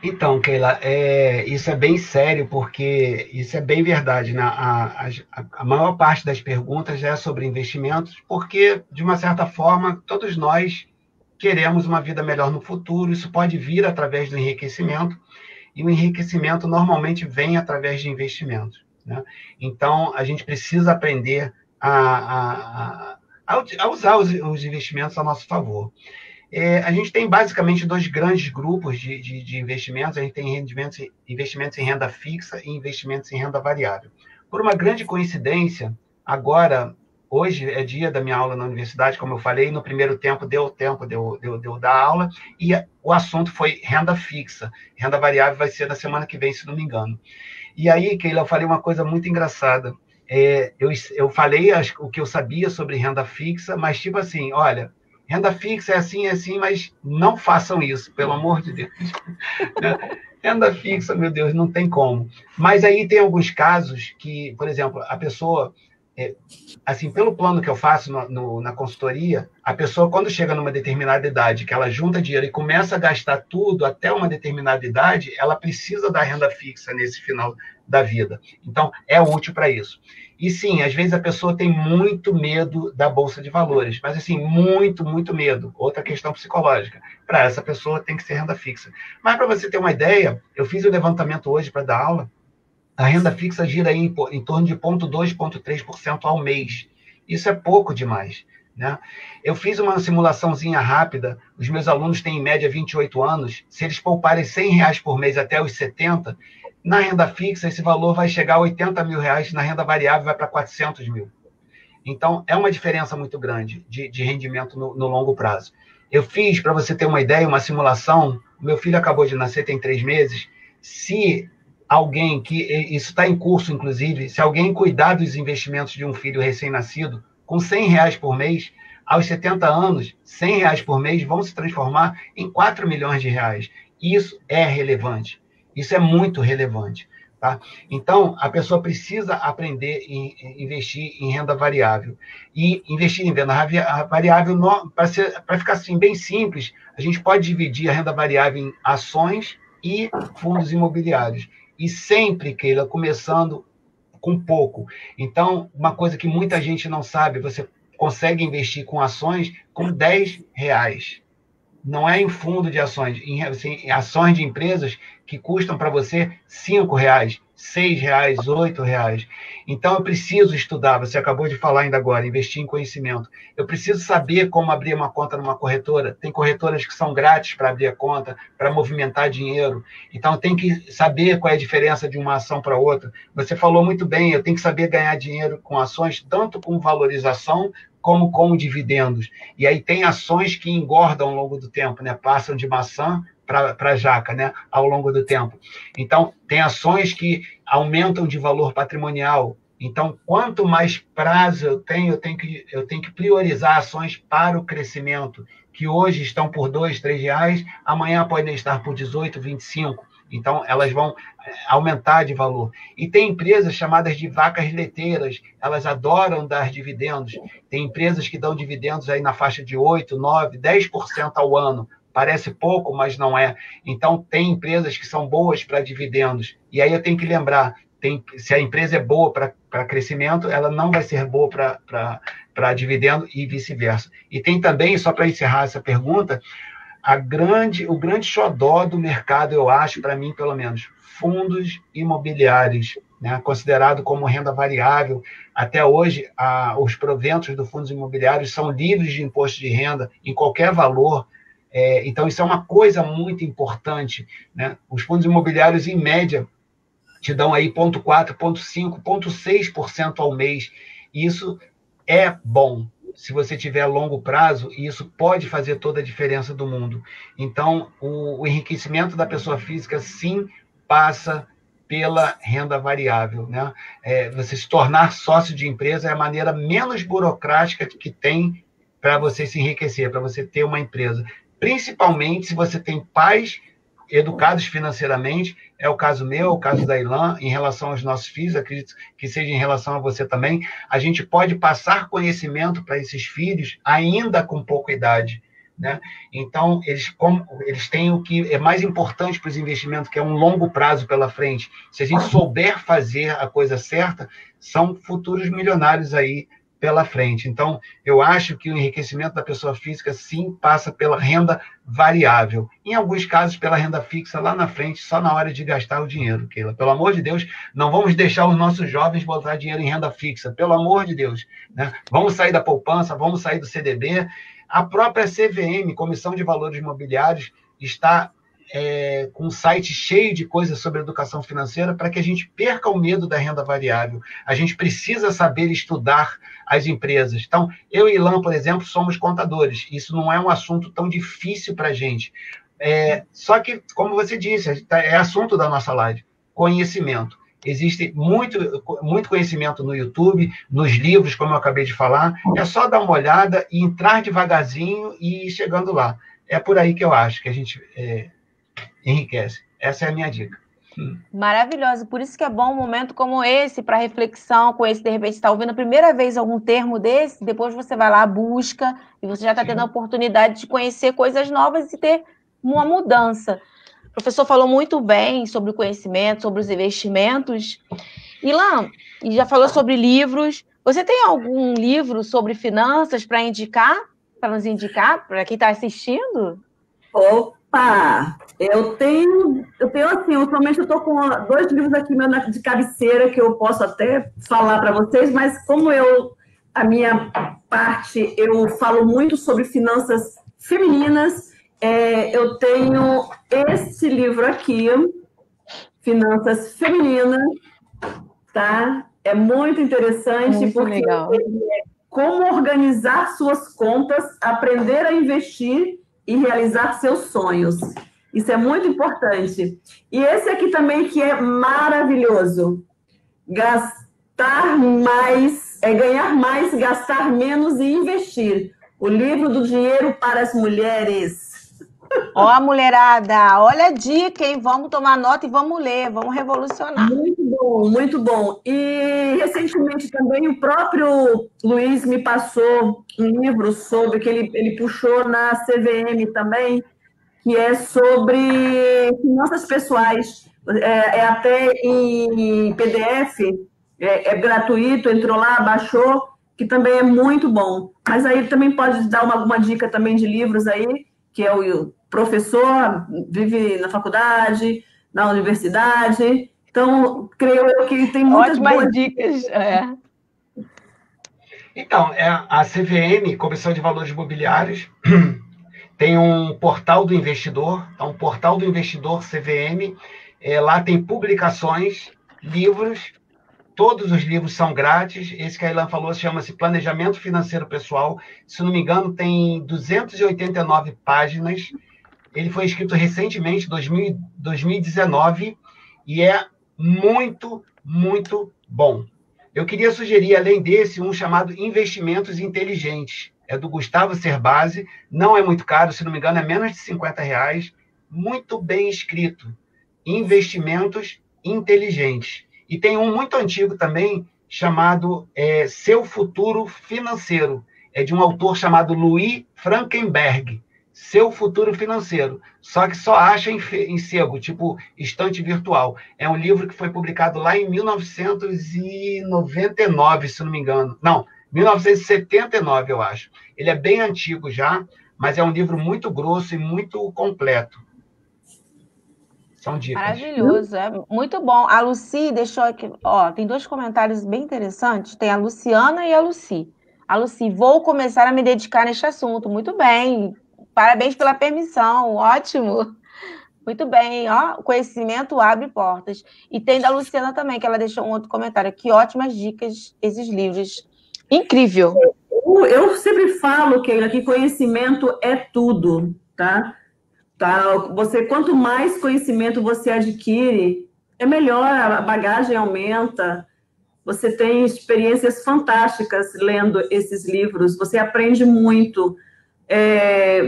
S2: Então, Keila, isso é bem sério, porque isso é bem verdade, né? A maior parte das perguntas é sobre investimentos, porque, de uma certa forma, todos nós queremos uma vida melhor no futuro. Isso pode vir através do enriquecimento, e o enriquecimento normalmente vem através de investimentos, né? Então, a gente precisa aprender a usar os investimentos a nosso favor. A gente tem basicamente 2 grandes grupos de investimentos. A gente tem investimentos em renda fixa e investimentos em renda variável. Por uma grande coincidência, agora, hoje é dia da minha aula na universidade, como eu falei, no primeiro tempo deu tempo de eu dar aula, e o assunto foi renda fixa. Renda variável vai ser na semana que vem, se não me engano. E aí, Keila, eu falei uma coisa muito engraçada. Eu falei o que eu sabia sobre renda fixa, mas tipo assim, olha, renda fixa é assim, mas não façam isso, pelo amor de Deus. Renda fixa, meu Deus, não tem como. Mas aí tem alguns casos que, por exemplo, a pessoa, assim, pelo plano que eu faço na consultoria, a pessoa, quando chega numa determinada idade, que ela junta dinheiro e começa a gastar tudo até uma determinada idade, ela precisa da renda fixa nesse final da vida. Então, é útil para isso. E sim, às vezes a pessoa tem muito medo da Bolsa de Valores, mas assim, muito, muito medo. Outra questão psicológica. Para essa pessoa tem que ser renda fixa. Mas para você ter uma ideia, eu fiz o levantamento hoje para dar aula, a renda fixa gira aí em torno de 0,2%, 0,3% ao mês. Isso é pouco demais, né? Eu fiz uma simulaçãozinha rápida, os meus alunos têm em média 28 anos, se eles pouparem R$100 por mês até os 70, na renda fixa esse valor vai chegar a R$80 mil, na renda variável vai para 400 mil. Então, é uma diferença muito grande de rendimento no longo prazo. Eu fiz, para você ter uma ideia, uma simulação, meu filho acabou de nascer, tem 3 meses, se alguém, isso está em curso, inclusive, se alguém cuidar dos investimentos de um filho recém-nascido, com R$100 por mês, aos 70 anos, R$100 por mês vão se transformar em R$4 milhões. Isso é relevante. Isso é muito relevante. Tá? Então, a pessoa precisa aprender a investir em renda variável. E investir em renda variável, para ficar assim, bem simples, a gente pode dividir a renda variável em ações e fundos imobiliários. E sempre, Keila, começando com pouco. Então, uma coisa que muita gente não sabe, você consegue investir com ações com R$10. Não é em fundo de ações, em ações de empresas que custam para você R$5, R$6, R$8. Então, eu preciso estudar, você acabou de falar ainda agora, investir em conhecimento. Eu preciso saber como abrir uma conta numa corretora. Tem corretoras que são grátis para abrir a conta, para movimentar dinheiro. Então, eu tenho que saber qual é a diferença de uma ação para outra. Você falou muito bem, eu tenho que saber ganhar dinheiro com ações, tanto com valorização, como com dividendos. E aí tem ações que engordam ao longo do tempo, né? Passam de maçã para jaca, né? Ao longo do tempo. Então, tem ações que aumentam de valor patrimonial. Então, quanto mais prazo eu tenho que priorizar ações para o crescimento, que hoje estão por R$2, R$3, amanhã podem estar por 18, 25. Então, elas vão aumentar de valor. E tem empresas chamadas de vacas leiteiras, elas adoram dar dividendos. Tem empresas que dão dividendos aí na faixa de 8, 9, 10% ao ano. Parece pouco, mas não é. Então, tem empresas que são boas para dividendos. E aí eu tenho que lembrar, se a empresa é boa para crescimento, ela não vai ser boa para dividendo e vice-versa. E tem também, só para encerrar essa pergunta, o grande xodó do mercado, eu acho, para mim, pelo menos, fundos imobiliários, né, considerado como renda variável. Até hoje, os proventos dos fundos imobiliários são livres de imposto de renda em qualquer valor. Então, isso é uma coisa muito importante, né? Os fundos imobiliários, em média, te dão aí 0,4%, 0,5%, 0,6% ao mês. Isso é bom. Se você tiver longo prazo, isso pode fazer toda a diferença do mundo. Então, o enriquecimento da pessoa física, sim, passa pela renda variável, né? Você se tornar sócio de empresa é a maneira menos burocrática que tem para você se enriquecer, para você ter uma empresa. Principalmente se você tem pais educados financeiramente, é o caso meu, é o caso da Ilan, em relação aos nossos filhos, acredito que seja em relação a você também, a gente pode passar conhecimento para esses filhos ainda com pouca idade, né? Então, eles têm o que é mais importante para os investimentos, que é um longo prazo pela frente. Se a gente souber fazer a coisa certa, são futuros milionários aí pela frente. Então, eu acho que o enriquecimento da pessoa física, sim, passa pela renda variável. Em alguns casos, pela renda fixa, lá na frente, só na hora de gastar o dinheiro, Keila. Pelo amor de Deus, não vamos deixar os nossos jovens botar dinheiro em renda fixa. Pelo amor de Deus, né? Vamos sair da poupança, vamos sair do CDB. A própria CVM, Comissão de Valores Imobiliários, está com um site cheio de coisas sobre educação financeira para que a gente perca o medo da renda variável. A gente precisa saber estudar as empresas. Então, eu e Ilan, por exemplo, somos contadores. Isso não é um assunto tão difícil para a gente. Só que, como você disse, é assunto da nossa live, conhecimento. Existe muito conhecimento no YouTube, nos livros, como eu acabei de falar. É só dar uma olhada e entrar devagarzinho e ir chegando lá. É por aí que eu acho que a gente enriquece. Essa é a minha dica.
S1: Maravilhoso. Por isso que é bom um momento como esse para reflexão, com esse, de repente, está ouvindo a primeira vez algum termo desse, depois você vai lá, busca, e você já está tendo a oportunidade de conhecer coisas novas e ter uma mudança. O professor falou muito bem sobre o conhecimento, sobre os investimentos. Ilan, e já falou sobre livros. Você tem algum livro sobre finanças para indicar? Para nos indicar? Para quem está assistindo?
S4: Opa! Eu tenho assim, ultimamente eu estou com 2 livros aqui de cabeceira que eu posso até falar para vocês, mas como a minha parte, eu falo muito sobre finanças femininas, eu tenho esse livro aqui, Finanças Femininas, tá? É muito interessante,
S1: muito
S4: porque
S1: legal.
S4: Como organizar suas contas, aprender a investir e realizar seus sonhos. Isso é muito importante. E esse aqui também que é maravilhoso. Gastar mais, ganhar mais, gastar menos e investir. O livro do dinheiro para as mulheres.
S1: Ó, mulherada, olha a dica, hein? Vamos tomar nota e vamos ler, vamos revolucionar.
S4: Muito bom, muito bom. E recentemente também o próprio Luiz me passou um livro sobre, que ele puxou na CVM também, que é sobre finanças pessoais. Até em PDF, é gratuito, entrou lá, baixou, que também é muito bom. Mas aí também pode dar alguma dica também de livros aí, que é o professor, vive na faculdade, na universidade. Então, creio eu que tem muitas
S1: boas dicas.
S2: Então, a CVM, Comissão de Valores Mobiliários, tem um portal do investidor, um portal do investidor CVM, lá tem publicações, livros, todos os livros são grátis. Esse que a Ilan falou chama-se Planejamento Financeiro Pessoal. Se não me engano, tem 289 páginas. Ele foi escrito recentemente, 2019, e é muito, muito bom. Eu queria sugerir, além desse, um chamado Investimentos Inteligentes. É do Gustavo Cerbasi, não é muito caro, se não me engano, é menos de R$50, muito bem escrito. Investimentos Inteligentes. E tem um muito antigo também, chamado Seu Futuro Financeiro. É de um autor chamado Louis Frankenberg. Seu Futuro Financeiro. Só que só acha em sebo, tipo estante virtual. É um livro que foi publicado lá em 1999, se não me engano. Não, 1979, eu acho. Ele é bem antigo já, mas é um livro muito grosso e muito completo. São dicas.
S1: Maravilhoso, é muito bom. A Lucy deixou aqui, tem 2 comentários bem interessantes. Tem a Luciana e a Lucy. A Lucy, vou começar a me dedicar neste assunto. Muito bem. Parabéns pela permissão, ótimo. Muito bem, o conhecimento abre portas. E tem da Luciana também, que ela deixou um outro comentário. Que ótimas dicas esses livros. Incrível.
S4: Eu sempre falo, Keila, que conhecimento é tudo, tá? Quanto mais conhecimento você adquire, é melhor, a bagagem aumenta. Você tem experiências fantásticas lendo esses livros, você aprende muito.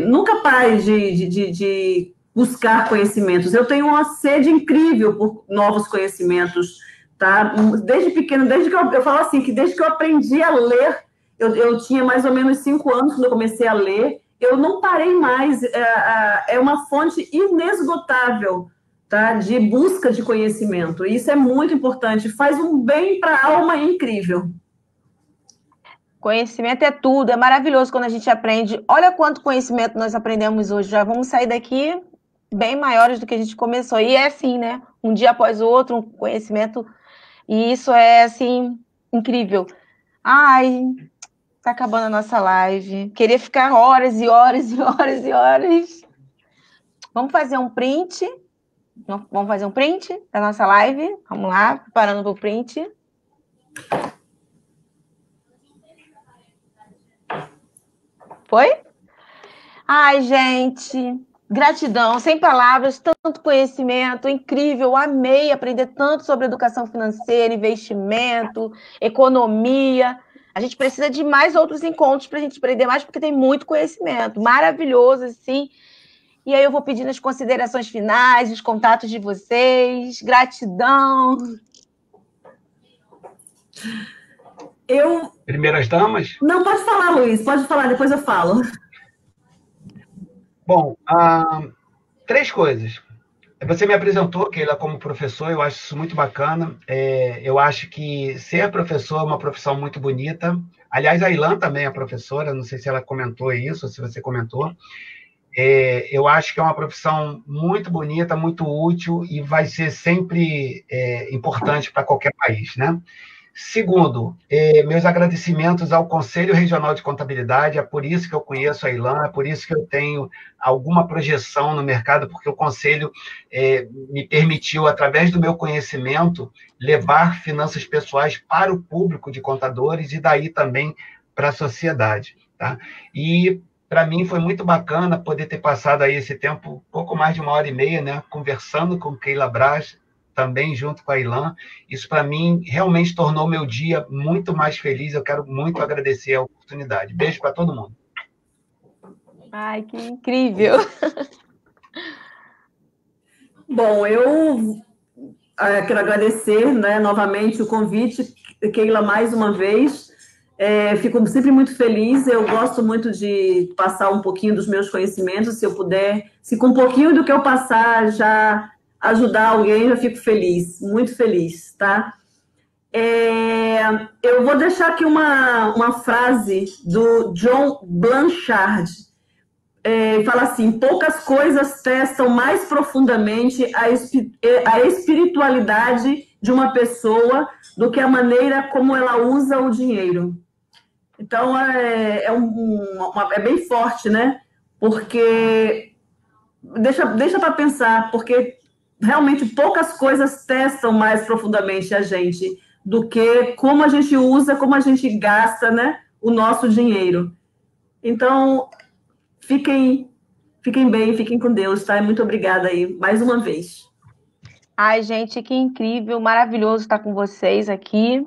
S4: Nunca pare de buscar conhecimentos. Eu tenho uma sede incrível por novos conhecimentos, tá? Desde pequeno, eu falo assim, que desde que eu aprendi a ler, eu tinha mais ou menos 5 anos quando eu comecei a ler, eu não parei mais. É uma fonte inesgotável, tá? De busca de conhecimento. Isso é muito importante, faz um bem para a alma incrível.
S1: Conhecimento é tudo, é maravilhoso quando a gente aprende. Olha quanto conhecimento nós aprendemos hoje, já vamos sair daqui bem maiores do que a gente começou. E é assim, né? Um dia após o outro, um conhecimento, e isso é, assim, incrível. Ai, tá acabando a nossa live. Queria ficar horas e horas e horas e horas. Vamos fazer um print? Vamos fazer um print da nossa live? Vamos lá, preparando para o print. Foi? Ai, gente, gratidão, sem palavras, tanto conhecimento, incrível, amei aprender tanto sobre educação financeira, investimento, economia. A gente precisa de mais outros encontros para a gente aprender mais, porque tem muito conhecimento, maravilhoso, assim. E aí eu vou pedindo as considerações finais, os contatos de vocês. Gratidão.
S2: Primeiras damas?
S4: Não, pode falar, Luiz. Pode falar, depois eu falo.
S2: Bom, 3 coisas. Você me apresentou, Keila, como professor, eu acho isso muito bacana. Eu acho que ser professor é uma profissão muito bonita. Aliás, a Ilan também é professora, não sei se ela comentou isso, ou se você comentou. Eu acho que é uma profissão muito bonita, muito útil e vai ser sempre importante para qualquer país, né? Segundo, meus agradecimentos ao Conselho Regional de Contabilidade, é por isso que eu conheço a Ilan, é por isso que eu tenho alguma projeção no mercado, porque o Conselho me permitiu, através do meu conhecimento, levar finanças pessoais para o público de contadores e daí também para a sociedade, tá? E para mim foi muito bacana poder ter passado aí esse tempo, pouco mais de 1h30, né, conversando com Keila Braz, também junto com a Ilan. Isso, para mim, realmente tornou meu dia muito mais feliz. Eu quero muito agradecer a oportunidade. Beijo para todo mundo.
S1: Ai, que incrível!
S4: Bom, eu quero agradecer, né, novamente o convite, Keila, mais uma vez. Fico sempre muito feliz, eu gosto muito de passar um pouquinho dos meus conhecimentos, se eu puder, se com um pouquinho do que eu passar já ajudar alguém, eu fico feliz, muito feliz, tá? Eu vou deixar aqui uma frase do John Blanchard, fala assim: poucas coisas testam mais profundamente a espiritualidade de uma pessoa do que a maneira como ela usa o dinheiro. Então, é bem forte, né? Porque deixa para pensar, porque realmente poucas coisas testam mais profundamente a gente do que como a gente usa, como a gente gasta, né, o nosso dinheiro. Então, fiquem bem, fiquem com Deus, tá? Muito obrigada aí, mais uma vez.
S1: Ai, gente, que incrível, maravilhoso estar com vocês aqui.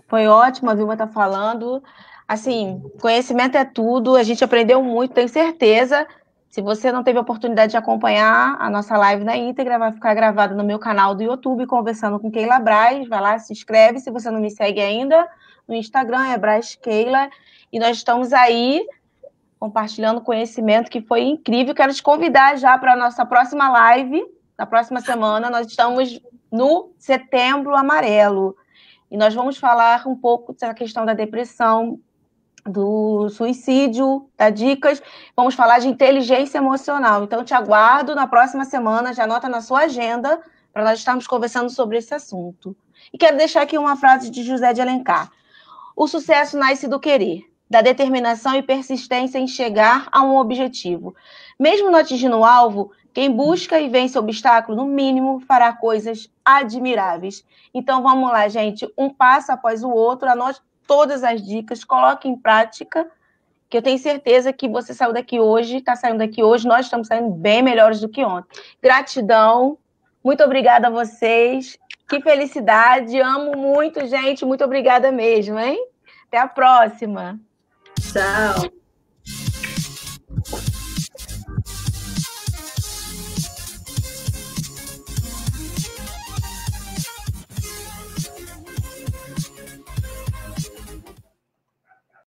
S1: Foi ótimo a Vilma estar falando. Assim, conhecimento é tudo, a gente aprendeu muito, tenho certeza. Se você não teve a oportunidade de acompanhar a nossa live na íntegra, vai ficar gravada no meu canal do YouTube, Conversando com Keila Braz. Vai lá, se inscreve, se você não me segue ainda. No Instagram é Braz Keila. E nós estamos aí compartilhando conhecimento que foi incrível. Quero te convidar já para a nossa próxima live, na próxima semana. Nós estamos no Setembro Amarelo. E nós vamos falar um pouco da questão da depressão, do suicídio, das dicas. Vamos falar de inteligência emocional. Então, te aguardo na próxima semana. Já anota na sua agenda para nós estarmos conversando sobre esse assunto. E quero deixar aqui uma frase de José de Alencar. O sucesso nasce do querer, da determinação e persistência em chegar a um objetivo. Mesmo não atingindo o alvo, quem busca e vence o obstáculo, no mínimo, fará coisas admiráveis. Então, vamos lá, gente. Um passo após o outro, anote todas as dicas, coloque em prática, que eu tenho certeza que você saiu daqui hoje, está saindo daqui hoje, nós estamos saindo bem melhores do que ontem. Gratidão, muito obrigada a vocês, que felicidade, amo muito, gente, muito obrigada mesmo, hein? Até a próxima.
S4: Tchau.